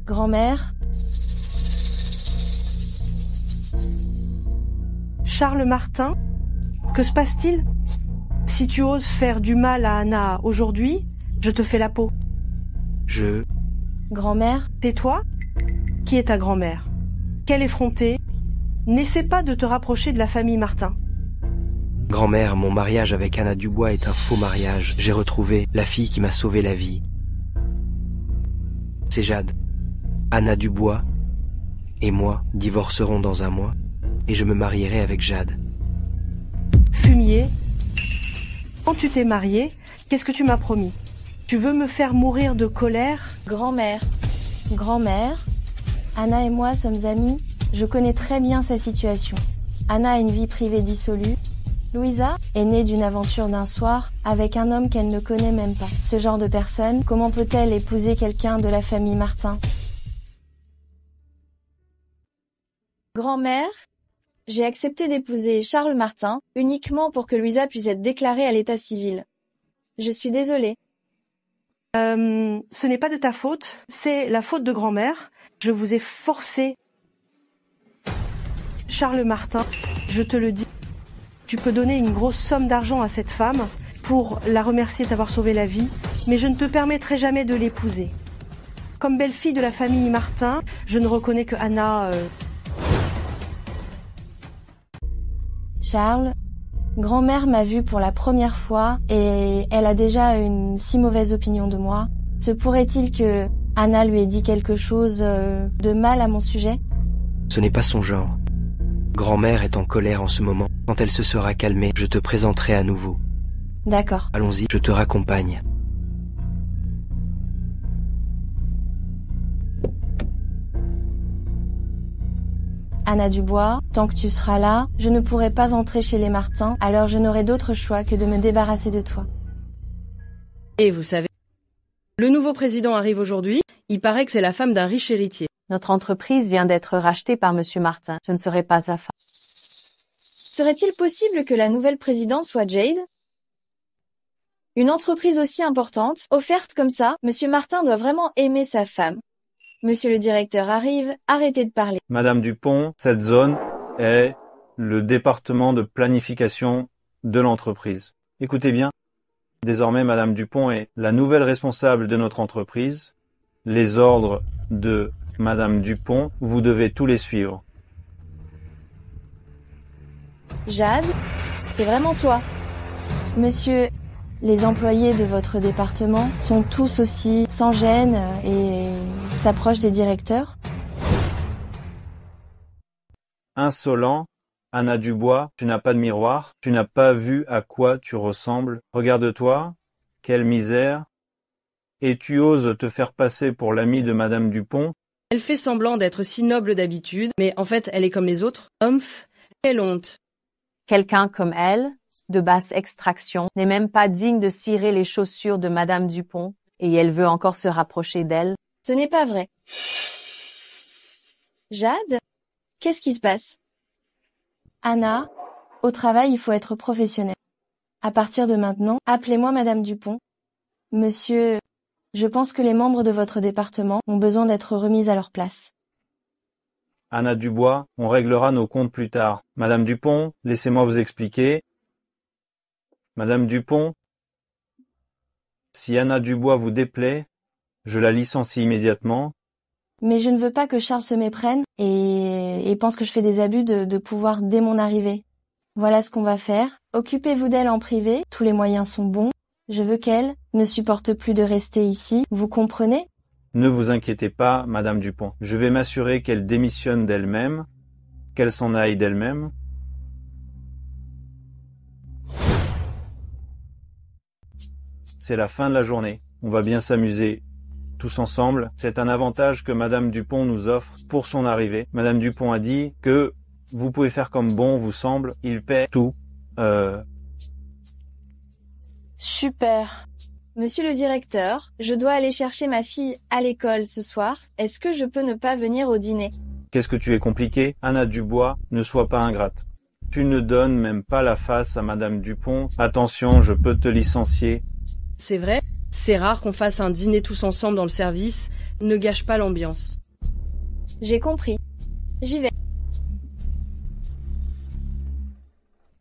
Grand-mère. Charles Martin, que se passe-t-il? Si tu oses faire du mal à Anna aujourd'hui, je te fais la peau. Grand-mère. Tais-toi. Qui est ta grand-mère? Quelle effrontée. N'essaie pas de te rapprocher de la famille Martin. Grand-mère, mon mariage avec Anna Dubois est un faux mariage. J'ai retrouvé la fille qui m'a sauvé la vie. C'est Jade. Anna Dubois et moi divorcerons dans un mois et je me marierai avec Jade. Fumier, quand tu t'es marié, qu'est-ce que tu m'as promis? Tu veux me faire mourir de colère? Grand-mère. Grand-mère, Anna et moi sommes amies Je connais très bien sa situation. Anna a une vie privée dissolue. Louisa est née d'une aventure d'un soir avec un homme qu'elle ne connaît même pas. Ce genre de personne, comment peut-elle épouser quelqu'un de la famille Martin? Grand-mère, j'ai accepté d'épouser Charles Martin uniquement pour que Louisa puisse être déclarée à l'état civil. Je suis désolée. Ce n'est pas de ta faute, c'est la faute de grand-mère. Je vous ai forcé. Charles Martin, je te le dis, tu peux donner une grosse somme d'argent à cette femme pour la remercier d'avoir sauvé la vie, mais je ne te permettrai jamais de l'épouser. Comme belle-fille de la famille Martin, je ne reconnais que Anna... Charles, grand-mère m'a vue pour la première fois et elle a déjà une si mauvaise opinion de moi. Se pourrait-il que Anna lui ait dit quelque chose de mal à mon sujet? Ce n'est pas son genre. Grand-mère est en colère en ce moment. Quand elle se sera calmée, je te présenterai à nouveau. D'accord. Allons-y, je te raccompagne. Anna Dubois, tant que tu seras là, je ne pourrai pas entrer chez les Martin, alors je n'aurai d'autre choix que de me débarrasser de toi. Et vous savez, le nouveau président arrive aujourd'hui, il paraît que c'est la femme d'un riche héritier. Notre entreprise vient d'être rachetée par Monsieur Martin. Ce ne serait pas sa femme. Serait-il possible que la nouvelle présidente soit Jade? Une entreprise aussi importante, offerte comme ça, Monsieur Martin doit vraiment aimer sa femme. Monsieur le directeur arrive, arrêtez de parler. Madame Dupont, cette zone est le département de planification de l'entreprise. Écoutez bien, désormais Madame Dupont est la nouvelle responsable de notre entreprise. Les ordres de Madame Dupont, vous devez tous les suivre. Jade, c'est vraiment toi. Monsieur, les employés de votre département sont tous aussi sans gêne et s'approchent des directeurs? Insolent, Anna Dubois, tu n'as pas de miroir, tu n'as pas vu à quoi tu ressembles. Regarde-toi, quelle misère. Et tu oses te faire passer pour l'amie de Madame Dupont? Elle fait semblant d'être si noble d'habitude, mais en fait elle est comme les autres. Humph, quelle honte. Quelqu'un comme elle, de basse extraction, n'est même pas digne de cirer les chaussures de Madame Dupont, et elle veut encore se rapprocher d'elle. Ce n'est pas vrai. Jade, qu'est-ce qui se passe? Anna, au travail il faut être professionnel. À partir de maintenant, appelez-moi Madame Dupont. Monsieur, je pense que les membres de votre département ont besoin d'être remis à leur place. Anna Dubois, on réglera nos comptes plus tard. Madame Dupont, laissez-moi vous expliquer. Madame Dupont, si Anna Dubois vous déplaît, je la licencie immédiatement. Mais je ne veux pas que Charles se méprenne et pense que je fais des abus de pouvoir dès mon arrivée. Voilà ce qu'on va faire. Occupez-vous d'elle en privé, tous les moyens sont bons. Je veux qu'elle ne supporte plus de rester ici, vous comprenez? Ne vous inquiétez pas, Madame Dupont. Je vais m'assurer qu'elle démissionne d'elle-même, qu'elle s'en aille d'elle-même. C'est la fin de la journée. On va bien s'amuser tous ensemble. C'est un avantage que Madame Dupont nous offre pour son arrivée. Madame Dupont a dit que vous pouvez faire comme bon vous semble. Il paie tout. Super. Monsieur le directeur, je dois aller chercher ma fille à l'école ce soir. Est-ce que je peux ne pas venir au dîner? Qu'est-ce que tu es compliqué? Anna Dubois, ne sois pas ingrate. Tu ne donnes même pas la face à Madame Dupont. Attention, je peux te licencier. C'est vrai, c'est rare qu'on fasse un dîner tous ensemble dans le service. Ne gâche pas l'ambiance. J'ai compris. J'y vais.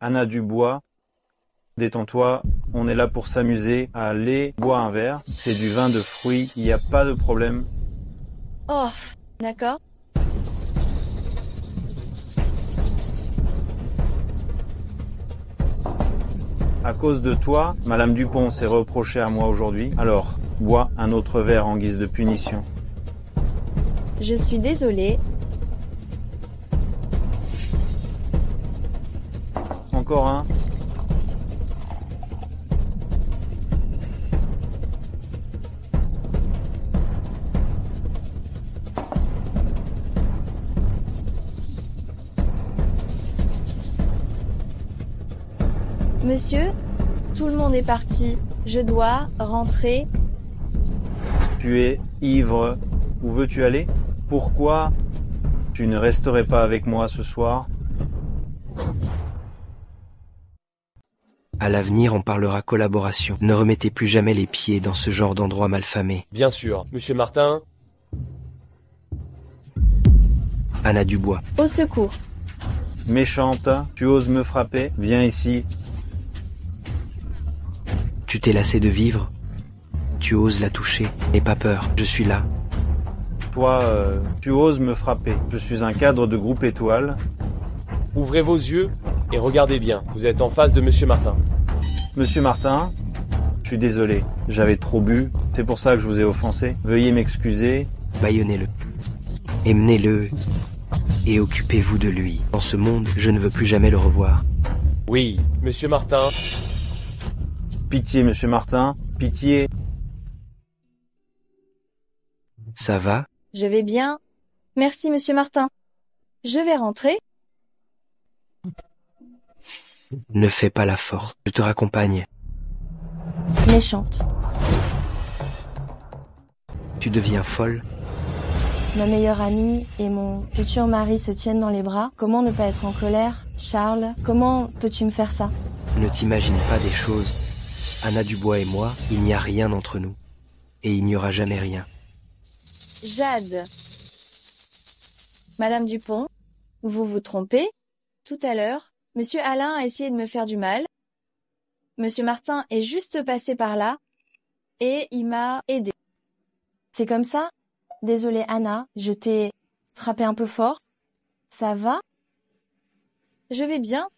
Anna Dubois, détends-toi, on est là pour s'amuser. Allez, bois un verre. C'est du vin de fruits, il n'y a pas de problème. Oh, d'accord. À cause de toi, Madame Dupont s'est reprochée à moi aujourd'hui. Alors, bois un autre verre en guise de punition. Je suis désolée. Encore un. Monsieur, tout le monde est parti. Je dois rentrer. Tu es ivre. Où veux-tu aller? Pourquoi tu ne resterais pas avec moi ce soir? À l'avenir, on parlera collaboration. Ne remettez plus jamais les pieds dans ce genre d'endroit malfamé. Bien sûr, Monsieur Martin. Anna Dubois. Au secours. Méchante, tu oses me frapper? Viens ici. Tu t'es lassé de vivre? Tu oses la toucher? N'aie pas peur, je suis là. Toi, tu oses me frapper. Je suis un cadre de groupe étoile. Ouvrez vos yeux et regardez bien. Vous êtes en face de Monsieur Martin. Monsieur Martin, je suis désolé. J'avais trop bu. C'est pour ça que je vous ai offensé. Veuillez m'excuser. Bâillonnez-le. Emmenez-le. Et occupez-vous de lui. Dans ce monde, je ne veux plus jamais le revoir. Oui, Monsieur Martin. Pitié, Monsieur Martin. Pitié. Ça va? Je vais bien. Merci, Monsieur Martin. Je vais rentrer. Ne fais pas la force. Je te raccompagne. Méchante. Tu deviens folle? Ma meilleure amie et mon futur mari se tiennent dans les bras. Comment ne pas être en colère? Charles, comment peux-tu me faire ça? Ne t'imagine pas des choses. Anna Dubois et moi, il n'y a rien entre nous. Et il n'y aura jamais rien. Jade. Madame Dupont, vous vous trompez. Tout à l'heure, Monsieur Alain a essayé de me faire du mal. Monsieur Martin est juste passé par là et il m'a aidé. C'est comme ça? Désolée Anna, je t'ai frappé un peu fort. Ça va? Je vais bien.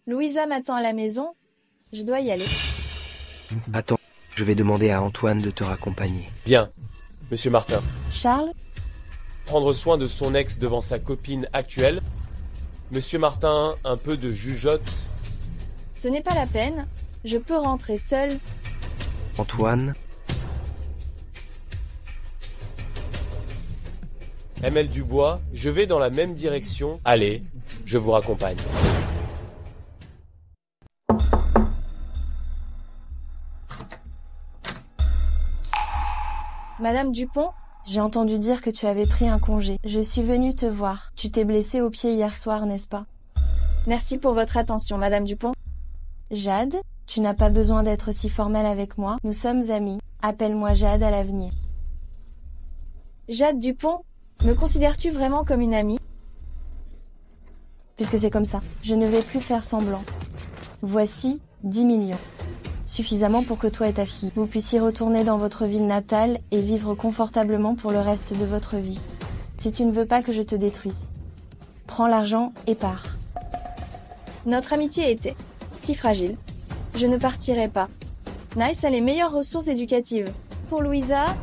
Louisa m'attend à la maison. Je dois y aller. Attends, je vais demander à Antoine de te raccompagner. Bien, Monsieur Martin. Charles? Prendre soin de son ex devant sa copine actuelle. Monsieur Martin, un peu de jugeote. Ce n'est pas la peine. Je peux rentrer seule. Antoine? ML Dubois, je vais dans la même direction. Allez, je vous raccompagne. Madame Dupont? J'ai entendu dire que tu avais pris un congé. Je suis venue te voir. Tu t'es blessée au pied hier soir, n'est-ce pas? Merci pour votre attention, Madame Dupont. Jade, tu n'as pas besoin d'être si formelle avec moi. Nous sommes amis. Appelle-moi Jade à l'avenir. Jade Dupont, me considères-tu vraiment comme une amie? Puisque c'est comme ça, je ne vais plus faire semblant. Voici 10 millions. Suffisamment pour que toi et ta fille, vous puissiez retourner dans votre ville natale et vivre confortablement pour le reste de votre vie. Si tu ne veux pas que je te détruise, prends l'argent et pars. Notre amitié était si fragile. Je ne partirai pas. Nice a les meilleures ressources éducatives. Pour Louisa,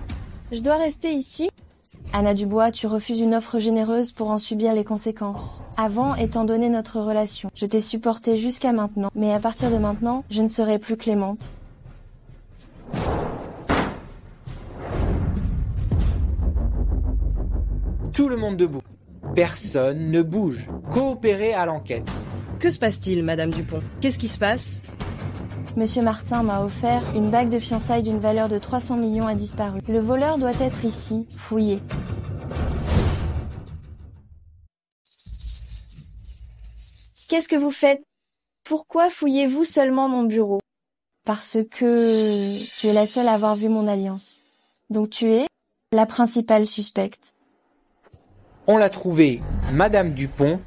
je dois rester ici. Anna Dubois, tu refuses une offre généreuse pour en subir les conséquences. Avant, étant donné notre relation, je t'ai supporté jusqu'à maintenant, mais à partir de maintenant, je ne serai plus clémente. Tout le monde debout. Personne ne bouge. Coopérez à l'enquête. Que se passe-t-il, Madame Dupont? Qu'est-ce qui se passe? Monsieur Martin m'a offert une bague de fiançailles d'une valeur de 300 millions a disparu. Le voleur doit être ici, fouillé. Qu'est-ce que vous faites? Pourquoi fouillez-vous seulement mon bureau? Parce que tu es la seule à avoir vu mon alliance. Donc tu es la principale suspecte. On l'a trouvée, Madame Dupont.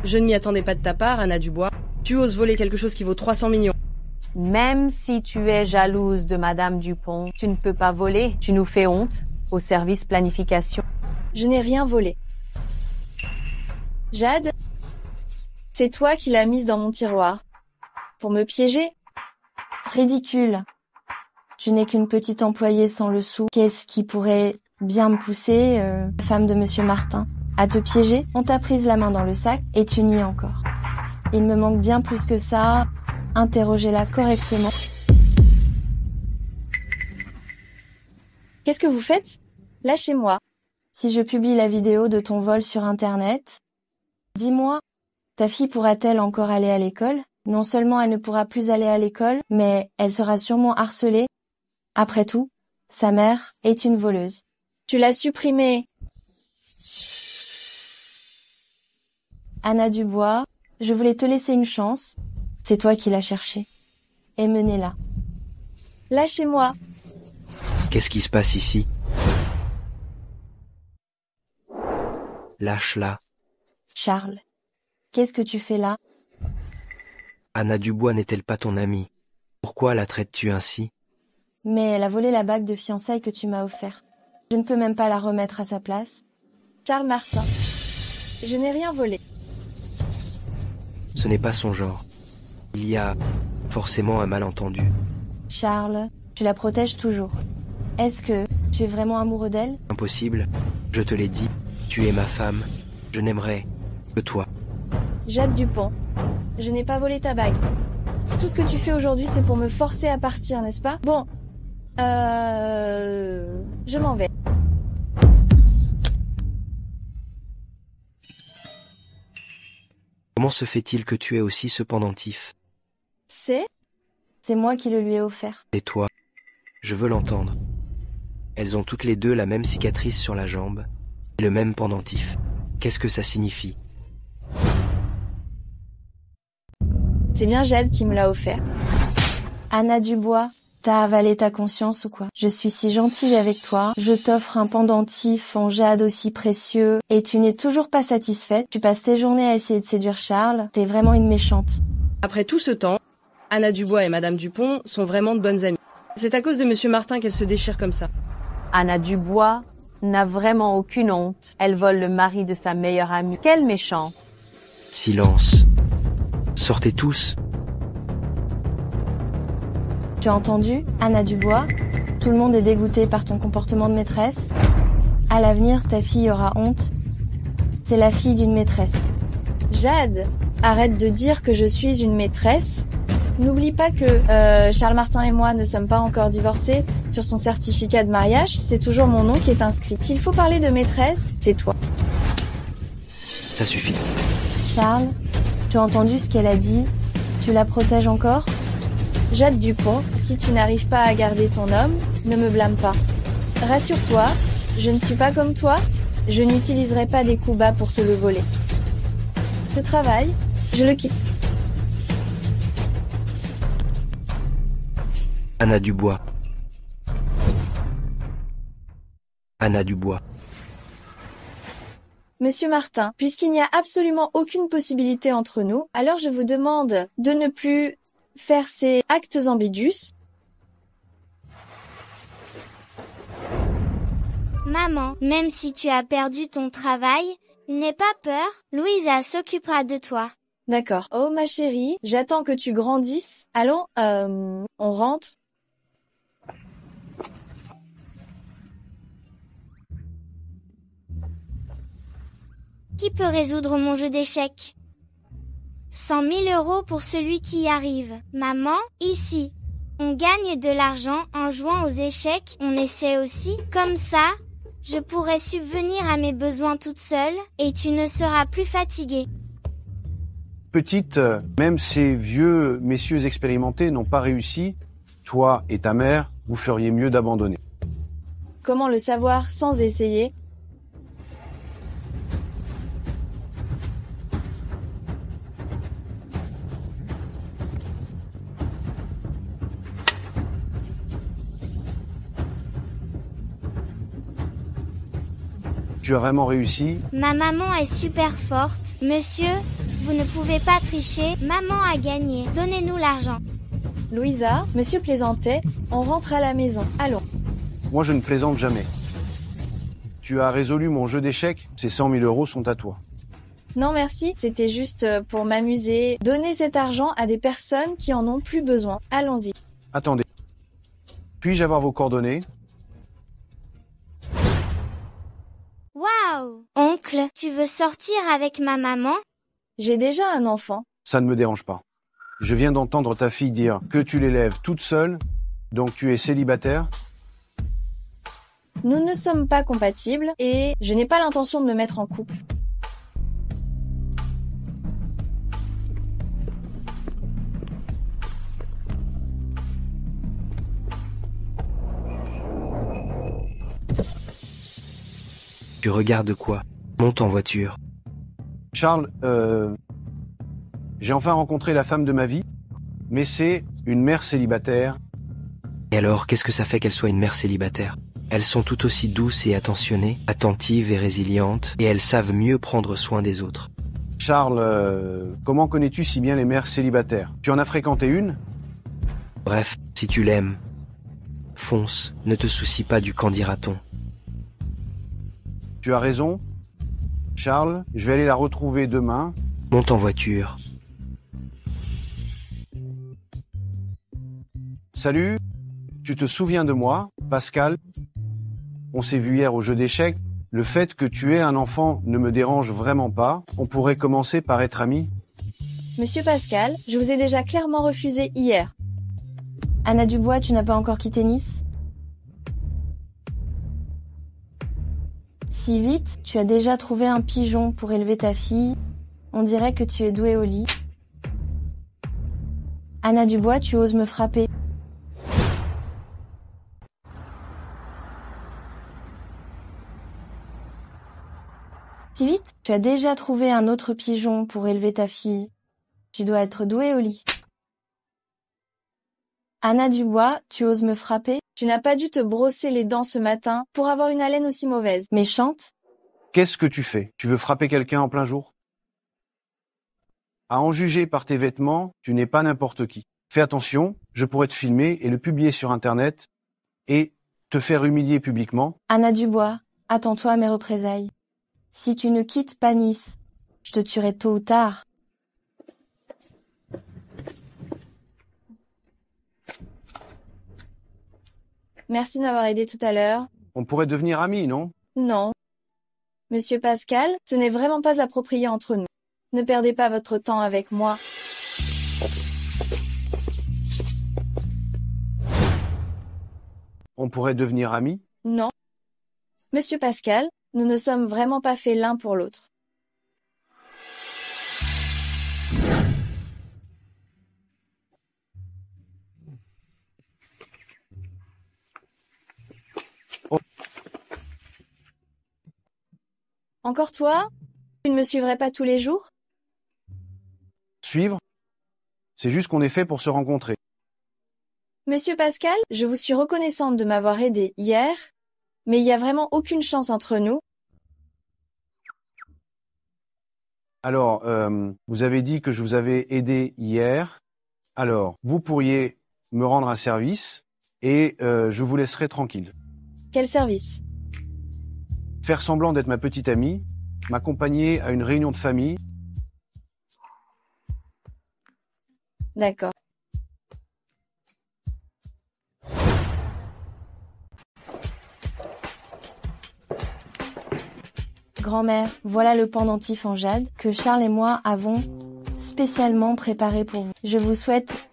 Je ne m'y attendais pas de ta part, Anna Dubois. Tu oses voler quelque chose qui vaut 300 millions. Même si tu es jalouse de Madame Dupont, tu ne peux pas voler. Tu nous fais honte au service planification. Je n'ai rien volé. Jade, c'est toi qui l'as mise dans mon tiroir. Pour me piéger? Ridicule. Tu n'es qu'une petite employée sans le sou. Qu'est-ce qui pourrait bien me pousser, femme de Monsieur Martin, à te piéger? On t'a prise la main dans le sac et tu nies encore. Il me manque bien plus que ça. Interrogez-la correctement. Qu'est-ce que vous faites? Lâchez-moi. Si je publie la vidéo de ton vol sur Internet, Dis-moi, ta fille pourra-t-elle encore aller à l'école? Non seulement elle ne pourra plus aller à l'école, mais elle sera sûrement harcelée. Après tout, sa mère est une voleuse. Tu l'as supprimée. Anna Dubois, je voulais te laisser une chance. C'est toi qui l'as cherchée. Et menez-la. Lâchez-moi. Qu'est-ce qui se passe ici? Lâche-la. Charles, qu'est-ce que tu fais là? Anna Dubois n'est-elle pas ton amie? Pourquoi la traites-tu ainsi? Mais elle a volé la bague de fiançailles que tu m'as offerte. Je ne peux même pas la remettre à sa place. Charles Martin, je n'ai rien volé. Ce n'est pas son genre. Il y a forcément un malentendu. Charles, tu la protèges toujours. Est-ce que tu es vraiment amoureux d'elle? Impossible. Je te l'ai dit, tu es ma femme. Je n'aimerais que toi. Jade Dupont, je n'ai pas volé ta bague. Tout ce que tu fais aujourd'hui, c'est pour me forcer à partir, n'est-ce pas? Bon, je m'en vais. Comment se fait-il que tu aies aussi ce pendentif? C'est moi qui le lui ai offert. Et toi? Je veux l'entendre. Elles ont toutes les deux la même cicatrice sur la jambe et le même pendentif. Qu'est-ce que ça signifie? C'est bien Jade qui me l'a offert. Anna Dubois, t'as avalé ta conscience ou quoi? Je suis si gentille avec toi, je t'offre un pendentif en jade aussi précieux, et tu n'es toujours pas satisfaite. Tu passes tes journées à essayer de séduire Charles, t'es vraiment une méchante. Après tout ce temps, Anna Dubois et Madame Dupont sont vraiment de bonnes amies. C'est à cause de Monsieur Martin qu'elle se déchire comme ça. Anna Dubois n'a vraiment aucune honte. Elle vole le mari de sa meilleure amie. Quel méchant. Silence. Sortez tous. Tu as entendu, Anna Dubois? Tout le monde est dégoûté par ton comportement de maîtresse. À l'avenir, ta fille aura honte. C'est la fille d'une maîtresse. Jade, arrête de dire que je suis une maîtresse. N'oublie pas que Charles Martin et moi ne sommes pas encore divorcés. Sur son certificat de mariage, c'est toujours mon nom qui est inscrit. S'il faut parler de maîtresse, c'est toi. Ça suffit. Charles, tu as entendu ce qu'elle a dit? Tu la protèges encore? Jade Dupont, si tu n'arrives pas à garder ton homme, ne me blâme pas. Rassure-toi, je ne suis pas comme toi, je n'utiliserai pas des coups bas pour te le voler. Ce travail, je le quitte. Anna Dubois. Anna Dubois. Monsieur Martin, puisqu'il n'y a absolument aucune possibilité entre nous, alors je vous demande de ne plus faire ces actes ambigus. Maman, même si tu as perdu ton travail, n'aie pas peur, Louisa s'occupera de toi. D'accord. Oh ma chérie, j'attends que tu grandisses. Allons, on rentre. Qui peut résoudre mon jeu d'échecs? 100 000 € pour celui qui y arrive. Maman, ici. On gagne de l'argent en jouant aux échecs, on essaie aussi. Comme ça, je pourrai subvenir à mes besoins toute seule, et tu ne seras plus fatiguée. Petite, même ces vieux messieurs expérimentés n'ont pas réussi. Toi et ta mère, vous feriez mieux d'abandonner. Comment le savoir sans essayer? Tu as vraiment réussi? Ma maman est super forte. Monsieur, vous ne pouvez pas tricher. Maman a gagné. Donnez-nous l'argent. Louisa, monsieur plaisantait. On rentre à la maison. Allons. Moi, je ne plaisante jamais. Tu as résolu mon jeu d'échecs. Ces 100 000 € sont à toi. Non merci, c'était juste pour m'amuser. Donner cet argent à des personnes qui en ont plus besoin. Allons-y. Attendez. Puis-je avoir vos coordonnées? Waouh! Oncle, tu veux sortir avec ma maman? J'ai déjà un enfant. Ça ne me dérange pas. Je viens d'entendre ta fille dire que tu l'élèves toute seule, donc tu es célibataire. Nous ne sommes pas compatibles et je n'ai pas l'intention de me mettre en couple. Tu regardes quoi? Monte en voiture. Charles, j'ai enfin rencontré la femme de ma vie, mais c'est une mère célibataire. Et alors, qu'est-ce que ça fait qu'elle soit une mère célibataire? Elles sont tout aussi douces et attentionnées, attentives et résilientes, et elles savent mieux prendre soin des autres. Charles, comment connais-tu si bien les mères célibataires? Tu en as fréquenté une? Bref, si tu l'aimes, fonce, ne te soucie pas du qu'en dira-t-on. Tu as raison. Charles, je vais aller la retrouver demain. Monte en voiture. Salut, tu te souviens de moi, Pascal? On s'est vu hier au jeu d'échecs. Le fait que tu aies un enfant ne me dérange vraiment pas. On pourrait commencer par être amis. Monsieur Pascal, je vous ai déjà clairement refusé hier. Anna Dubois, tu n'as pas encore quitté Nice? Si vite, tu as déjà trouvé un pigeon pour élever ta fille. On dirait que tu es douée au lit. Anna Dubois, tu oses me frapper. Si vite, tu as déjà trouvé un autre pigeon pour élever ta fille. Tu dois être douée au lit. Anna Dubois, tu oses me frapper? Tu n'as pas dû te brosser les dents ce matin pour avoir une haleine aussi mauvaise. Méchante? Qu'est-ce que tu fais? Tu veux frapper quelqu'un en plein jour? À en juger par tes vêtements, tu n'es pas n'importe qui. Fais attention, je pourrais te filmer et le publier sur Internet et te faire humilier publiquement. Anna Dubois, attends-toi à mes représailles. Si tu ne quittes pas Nice, je te tuerai tôt ou tard. Merci de m'avoir aidé tout à l'heure. On pourrait devenir amis, non? Non. Monsieur Pascal, ce n'est vraiment pas approprié entre nous. Ne perdez pas votre temps avec moi. On pourrait devenir amis? Non. Monsieur Pascal, nous ne sommes vraiment pas faits l'un pour l'autre. Oh. Encore toi? Tu ne me suivrais pas tous les jours? Suivre? C'est juste qu'on est fait pour se rencontrer. Monsieur Pascal, je vous suis reconnaissante de m'avoir aidé hier, mais il n'y a vraiment aucune chance entre nous. Alors, vous avez dit que je vous avais aidé hier. Alors, vous pourriez me rendre un service et je vous laisserai tranquille. Quel service? Faire semblant d'être ma petite amie, m'accompagner à une réunion de famille. D'accord. Grand-mère, voilà le pendentif en jade que Charles et moi avons spécialement préparé pour vous. Je vous souhaite...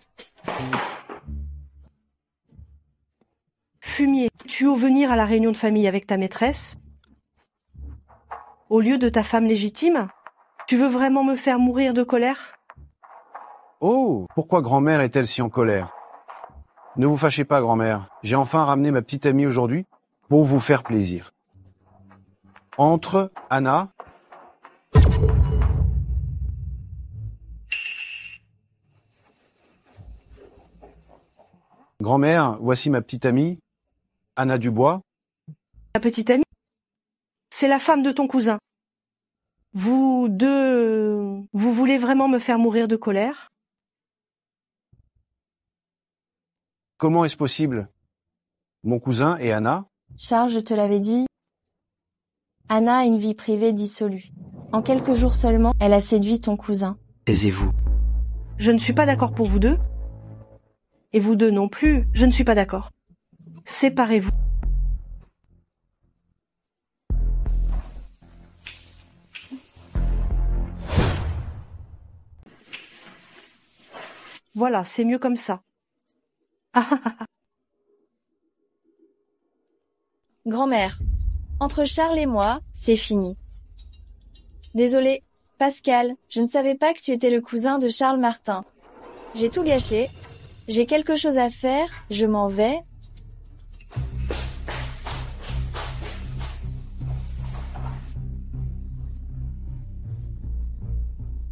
Fumier, tu oses venir à la réunion de famille avec ta maîtresse? Au lieu de ta femme légitime? Tu veux vraiment me faire mourir de colère? Oh, pourquoi grand-mère est-elle si en colère? Ne vous fâchez pas, grand-mère. J'ai enfin ramené ma petite amie aujourd'hui pour vous faire plaisir. Entre Anna Grand-mère, voici ma petite amie, Anna Dubois. Ta petite amie? C'est la femme de ton cousin. Vous deux, vous voulez vraiment me faire mourir de colère? Comment est-ce possible? Mon cousin et Anna? Charles, je te l'avais dit. Anna a une vie privée dissolue. En quelques jours seulement, elle a séduit ton cousin. Taisez-vous. Je ne suis pas d'accord pour vous deux. Et vous deux non plus, je ne suis pas d'accord. Séparez-vous. Voilà, c'est mieux comme ça. Grand-mère, entre Charles et moi, c'est fini. Désolée, Pascal, je ne savais pas que tu étais le cousin de Charles Martin. J'ai tout gâché. J'ai quelque chose à faire, je m'en vais.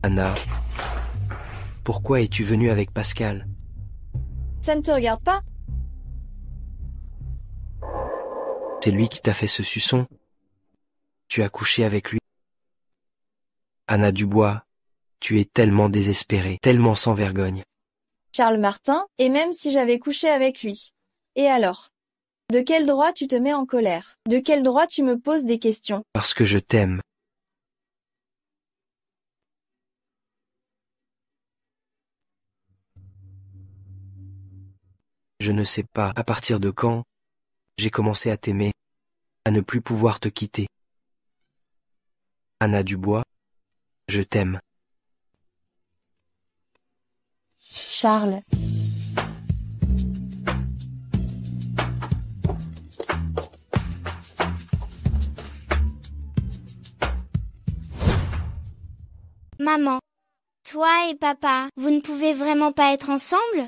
Anna, pourquoi es-tu venue avec Pascal? Ça ne te regarde pas? C'est lui qui t'a fait ce suçon. Tu as couché avec lui. Anna Dubois, tu es tellement désespérée, tellement sans vergogne. Charles Martin, et même si j'avais couché avec lui. Et alors? De quel droit tu te mets en colère? De quel droit tu me poses des questions? Parce que je t'aime. Je ne sais pas à partir de quand j'ai commencé à t'aimer, à ne plus pouvoir te quitter. Anna Dubois, je t'aime. Charles. Maman, toi et papa, vous ne pouvez vraiment pas être ensemble?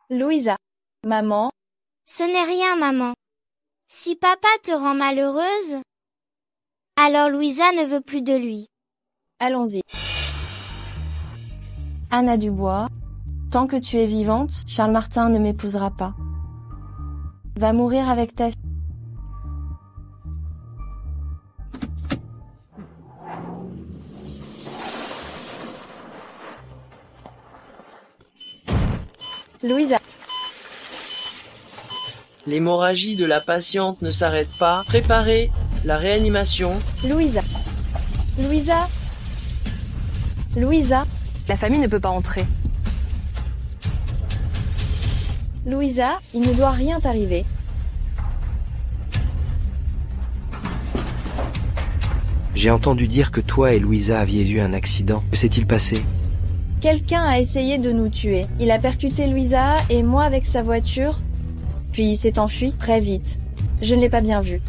Louisa. Maman. Ce n'est rien, maman. Si papa te rend malheureuse, alors Louisa ne veut plus de lui. Allons-y. Anna Dubois, tant que tu es vivante, Charles Martin ne m'épousera pas. Va mourir avec ta fille. Louisa. L'hémorragie de la patiente ne s'arrête pas. Préparez la réanimation. Louisa. Louisa. Louisa. La famille ne peut pas entrer. Louisa, il ne doit rien t'arriver. J'ai entendu dire que toi et Louisa aviez eu un accident. Que s'est-il passé? Quelqu'un a essayé de nous tuer. Il a percuté Louisa et moi avec sa voiture, puis il s'est enfui très vite. Je ne l'ai pas bien vu.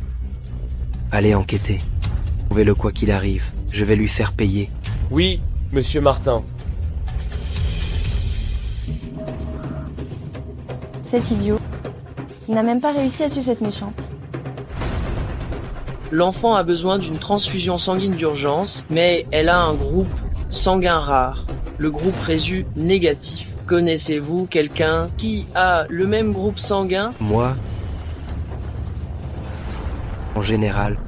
Allez enquêter. Trouvez-le quoi qu'il arrive. Je vais lui faire payer. Oui, monsieur Martin. Cet idiot n'a même pas réussi à tuer cette méchante. L'enfant a besoin d'une transfusion sanguine d'urgence, mais elle a un groupe sanguin rare. Le groupe Résu négatif. Connaissez-vous quelqu'un qui a le même groupe sanguin? Moi, en général,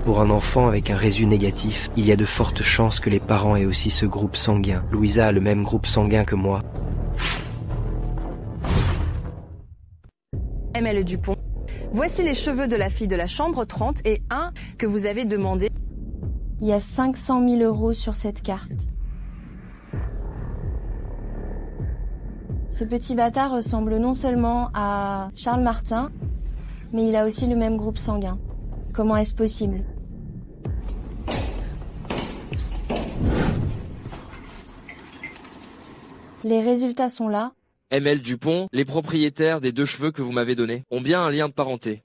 pour un enfant avec un résu négatif, il y a de fortes chances que les parents aient aussi ce groupe sanguin. Louisa a le même groupe sanguin que moi. ML Dupont. Voici les cheveux de la fille de la chambre 30 et 1 que vous avez demandé. Il y a 500 000 € sur cette carte. Ce petit bâtard ressemble non seulement à Charles Martin, mais il a aussi le même groupe sanguin. Comment est-ce possible? Les résultats sont là. ML Dupont, les propriétaires des 2 cheveux que vous m'avez donnés ont bien un lien de parenté.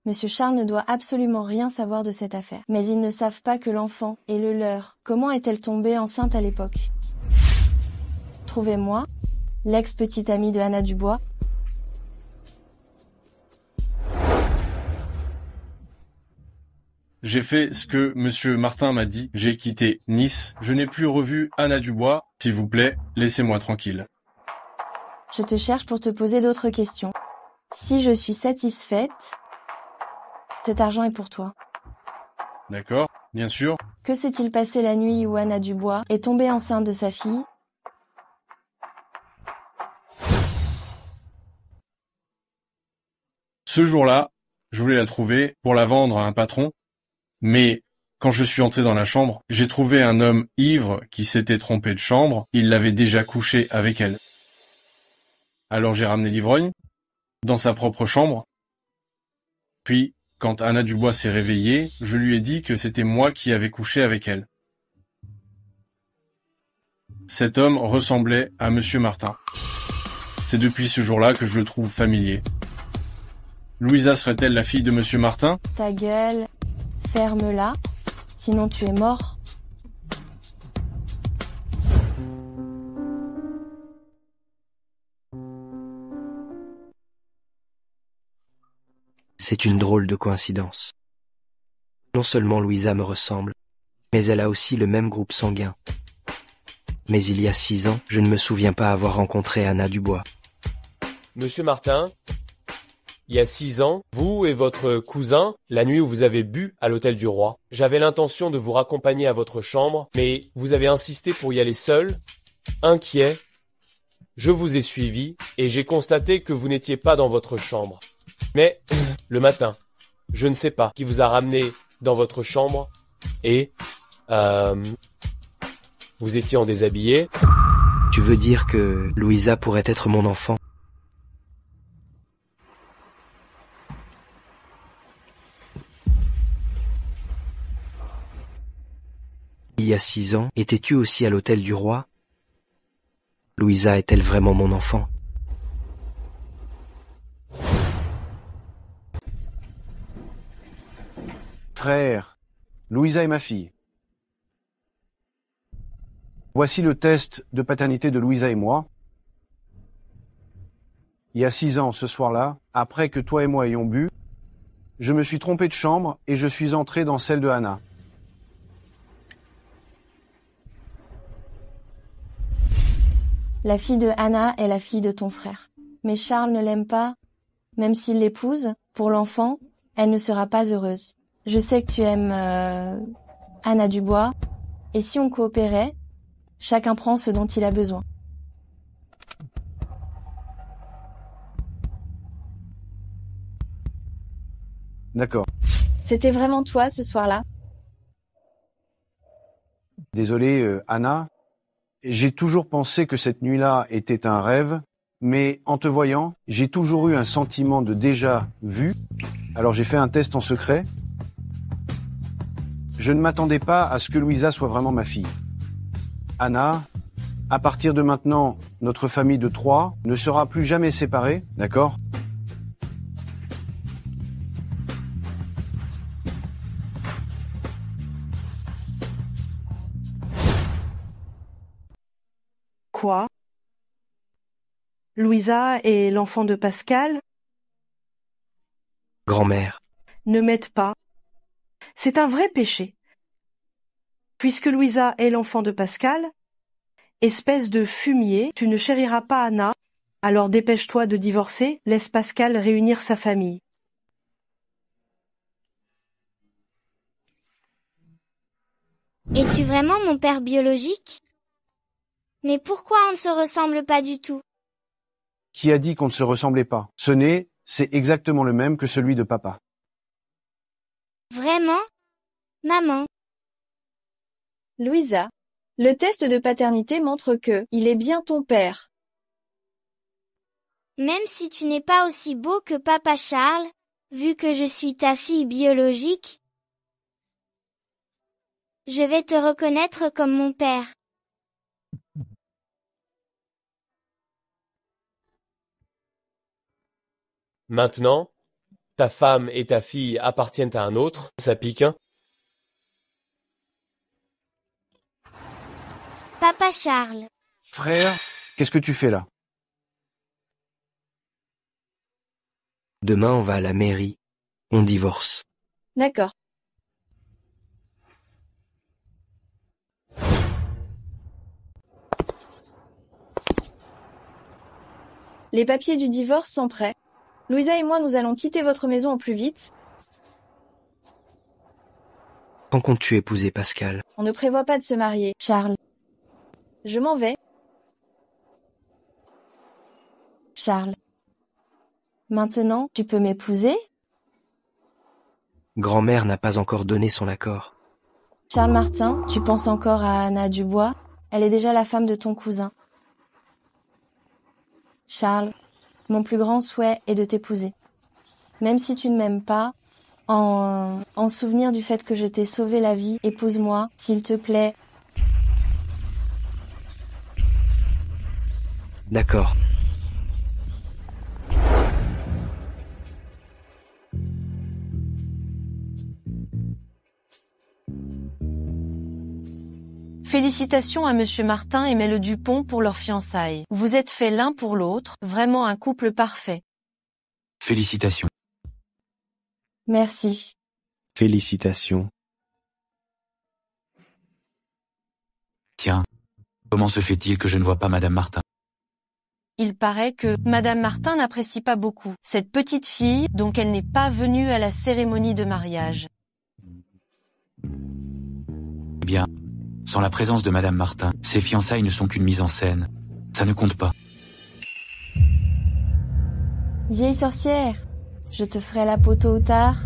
Monsieur Charles ne doit absolument rien savoir de cette affaire. Mais ils ne savent pas que l'enfant est le leur. Comment est-elle tombée enceinte à l'époque? Trouvez-moi l'ex-petite amie de Anna Dubois. J'ai fait ce que monsieur Martin m'a dit. J'ai quitté Nice. Je n'ai plus revu Anna Dubois. S'il vous plaît, laissez-moi tranquille. Je te cherche pour te poser d'autres questions. Si je suis satisfaite, cet argent est pour toi. D'accord, bien sûr. Que s'est-il passé la nuit où Anna Dubois est tombée enceinte de sa fille? Ce jour-là, je voulais la trouver pour la vendre à un patron. Mais quand je suis entré dans la chambre, j'ai trouvé un homme ivre qui s'était trompé de chambre. Il l'avait déjà couché avec elle. Alors j'ai ramené l'ivrogne dans sa propre chambre. Puis, quand Anna Dubois s'est réveillée, je lui ai dit que c'était moi qui avais couché avec elle. Cet homme ressemblait à monsieur Martin. C'est depuis ce jour-là que je le trouve familier. Louisa serait-elle la fille de monsieur Martin? Ta gueule, ferme-la, sinon tu es mort. C'est une drôle de coïncidence. Non seulement Louisa me ressemble, mais elle a aussi le même groupe sanguin. Mais il y a 6 ans, je ne me souviens pas avoir rencontré Anna Dubois. Monsieur Martin, il y a 6 ans, vous et votre cousin, la nuit où vous avez bu à l'hôtel du Roi, j'avais l'intention de vous raccompagner à votre chambre, mais vous avez insisté pour y aller seul, inquiet. Je vous ai suivi et j'ai constaté que vous n'étiez pas dans votre chambre. Mais le matin, je ne sais pas qui vous a ramené dans votre chambre et vous étiez en déshabillé. Tu veux dire que Louisa pourrait être mon enfant? Il y a 6 ans, étais-tu aussi à l'hôtel du Roi? Louisa est-elle vraiment mon enfant? Frère, Louisa est ma fille. Voici le test de paternité de Louisa et moi. Il y a 6 ans, ce soir-là, après que toi et moi ayons bu, je me suis trompé de chambre et je suis entré dans celle de Anna. La fille de Anna est la fille de ton frère. Mais Charles ne l'aime pas. Même s'il l'épouse, pour l'enfant, elle ne sera pas heureuse. Je sais que tu aimes Anna Dubois. Et si on coopérait, chacun prend ce dont il a besoin. D'accord. C'était vraiment toi ce soir-là? Désolé, Anna. J'ai toujours pensé que cette nuit-là était un rêve, mais en te voyant, j'ai toujours eu un sentiment de déjà vu. Alors j'ai fait un test en secret. Je ne m'attendais pas à ce que Louisa soit vraiment ma fille. Anna, à partir de maintenant, notre famille de 3 ne sera plus jamais séparée, d'accord? Quoi? Louisa est l'enfant de Pascal? Grand-mère. Ne m'aide pas. C'est un vrai péché. Puisque Louisa est l'enfant de Pascal, espèce de fumier, tu ne chériras pas Anna, alors dépêche-toi de divorcer, laisse Pascal réunir sa famille. Es-tu vraiment mon père biologique? Mais pourquoi on ne se ressemble pas du tout? Qui a dit qu'on ne se ressemblait pas? Ce nez, c'est exactement le même que celui de papa. Vraiment? Maman? Louisa, le test de paternité montre que il est bien ton père. Même si tu n'es pas aussi beau que papa Charles, vu que je suis ta fille biologique, je vais te reconnaître comme mon père. Maintenant, ta femme et ta fille appartiennent à un autre, ça pique, hein? Papa Charles. Frère, qu'est-ce que tu fais là? Demain, on va à la mairie. On divorce. D'accord. Les papiers du divorce sont prêts. Louisa et moi, nous allons quitter votre maison au plus vite. Quand comptes-tu épouser Pascal? On ne prévoit pas de se marier. Charles. Je m'en vais. Charles. Maintenant, tu peux m'épouser? Grand-mère n'a pas encore donné son accord. Charles Martin, tu penses encore à Anna Dubois? Elle est déjà la femme de ton cousin. Charles, mon plus grand souhait est de t'épouser. Même si tu ne m'aimes pas, en souvenir du fait que je t'ai sauvé la vie, épouse-moi, s'il te plaît. D'accord. Félicitations à Monsieur Martin et Melle Dupont pour leur fiançailles. Vous êtes faits l'un pour l'autre, vraiment un couple parfait. Félicitations. Merci. Félicitations. Comment se fait-il que je ne vois pas Madame Martin? Il paraît que Madame Martin n'apprécie pas beaucoup cette petite fille, donc elle n'est pas venue à la cérémonie de mariage. Eh bien, sans la présence de Madame Martin, ces fiançailles ne sont qu'une mise en scène. Ça ne compte pas. Vieille sorcière, je te ferai la peau tôt ou tard.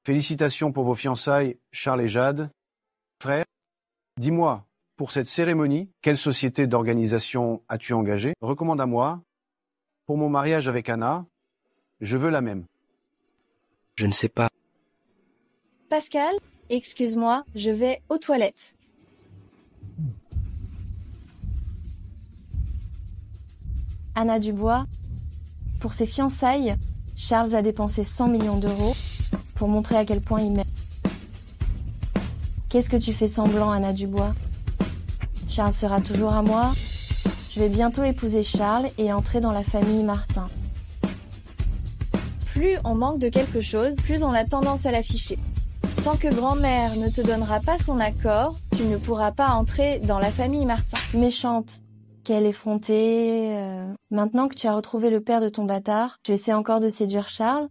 Félicitations pour vos fiançailles, Charles et Jade. Frère, dis-moi, pour cette cérémonie, quelle société d'organisation as-tu engagée? Recommande à moi. Pour mon mariage avec Anna, je veux la même. Je ne sais pas. Pascal, excuse-moi, je vais aux toilettes. Anna Dubois, pour ses fiançailles, Charles a dépensé 100 millions d'euros pour montrer à quel point il m'aime. Qu'est-ce que tu fais semblant, Anna Dubois? Charles sera toujours à moi. Je vais bientôt épouser Charles et entrer dans la famille Martin. Plus on manque de quelque chose, plus on a tendance à l'afficher. Tant que grand-mère ne te donnera pas son accord, tu ne pourras pas entrer dans la famille Martin. Méchante. Quelle effrontée. Maintenant que tu as retrouvé le père de ton bâtard, tu essaies encore de séduire Charles?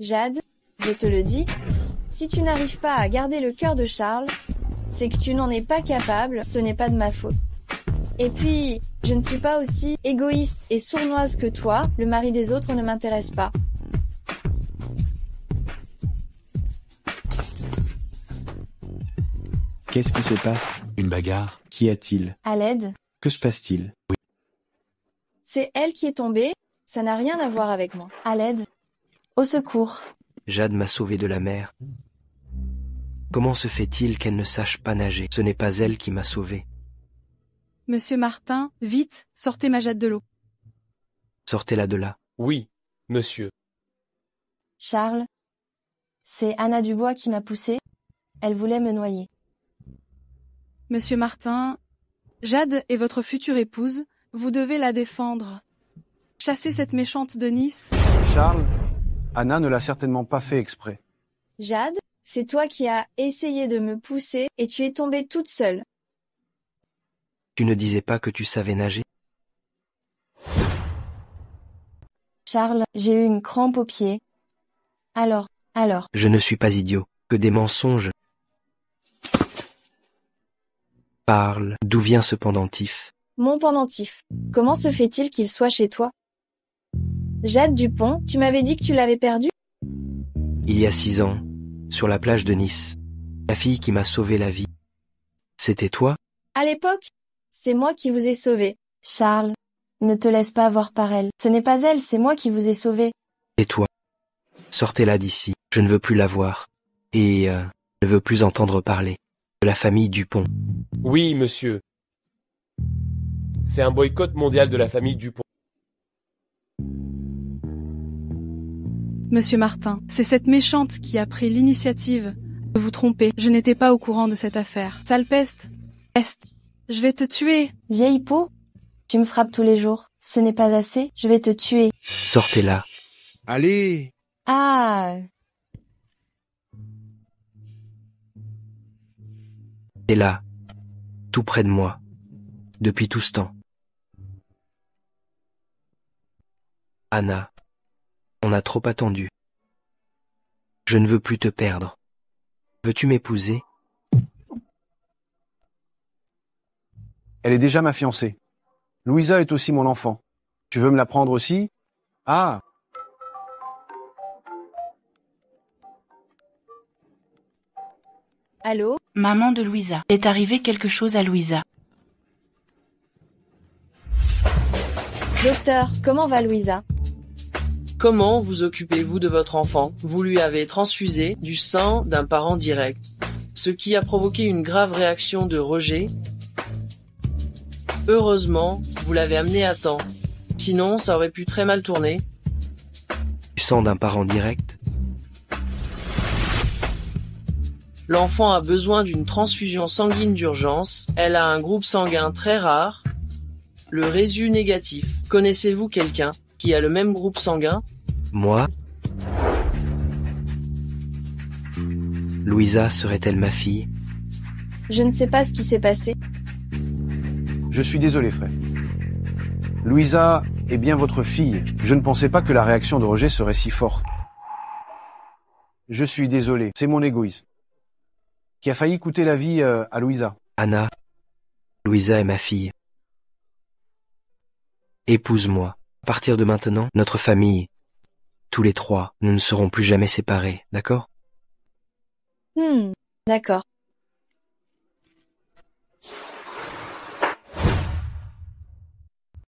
Jade, je te le dis, si tu n'arrives pas à garder le cœur de Charles, c'est que tu n'en es pas capable, ce n'est pas de ma faute. Et puis, je ne suis pas aussi égoïste et sournoise que toi, le mari des autres ne m'intéresse pas. Qu'est-ce qui se passe? Une bagarre. Qu'y a-t-il? À l'aide? Que se passe-t-il? Oui. C'est elle qui est tombée, ça n'a rien à voir avec moi. À l'aide? Au secours. Jade m'a sauvé de la mer. Comment se fait-il qu'elle ne sache pas nager? Ce n'est pas elle qui m'a sauvé. Monsieur Martin, vite, sortez ma Jade de l'eau. Sortez-la de là. Oui, monsieur. Charles, c'est Anna Dubois qui m'a poussé. Elle voulait me noyer. Monsieur Martin, Jade est votre future épouse, vous devez la défendre. Chassez cette méchante de Nice. Charles, Anna ne l'a certainement pas fait exprès. Jade, c'est toi qui as essayé de me pousser et tu es tombée toute seule. Tu ne disais pas que tu savais nager? Charles, j'ai eu une crampe au pied. Alors. Je ne suis pas idiot. Que des mensonges. Parle. D'où vient ce pendentif? Mon pendentif. Comment se fait-il qu'il soit chez toi? Jade Dupont, tu m'avais dit que tu l'avais perdu? Il y a 6 ans, sur la plage de Nice. La fille qui m'a sauvé la vie. C'était toi? À l'époque, c'est moi qui vous ai sauvé. Charles, ne te laisse pas avoir par elle. Ce n'est pas elle, c'est moi qui vous ai sauvé. Et toi? Sortez-la d'ici. Je ne veux plus la voir. Et je ne veux plus entendre parler de la famille Dupont. Oui, monsieur. C'est un boycott mondial de la famille Dupont. Monsieur Martin, c'est cette méchante qui a pris l'initiative de vous tromper. Je n'étais pas au courant de cette affaire. Sale peste. Peste. Je vais te tuer. Vieille peau, tu me frappes tous les jours. Ce n'est pas assez, je vais te tuer. Sortez-la. Allez! Ah! Et là, tout près de moi, depuis tout ce temps. Anna, on a trop attendu. Je ne veux plus te perdre. Veux-tu m'épouser? Elle est déjà ma fiancée. Louisa est aussi mon enfant. Tu veux me la prendre aussi? Ah! Allô? Maman de Louisa. Il est arrivé quelque chose à Louisa. Docteur, comment va Louisa? Comment vous occupez-vous de votre enfant? Vous lui avez transfusé du sang d'un parent direct, ce qui a provoqué une grave réaction de rejet. Heureusement, vous l'avez amené à temps. Sinon, ça aurait pu très mal tourner. Du sang d'un parent direct? L'enfant a besoin d'une transfusion sanguine d'urgence. Elle a un groupe sanguin très rare, le résu négatif. Connaissez-vous quelqu'un qui a le même groupe sanguin? Moi? Louisa serait-elle ma fille? Je ne sais pas ce qui s'est passé. Je suis désolé, frère. Louisa est bien votre fille. Je ne pensais pas que la réaction de Roger serait si forte. Je suis désolé, c'est mon égoïsme qui a failli coûter la vie à Louisa. Anna, Louisa est ma fille. Épouse-moi. À partir de maintenant, notre famille, tous les trois, nous ne serons plus jamais séparés, d'accord? D'accord.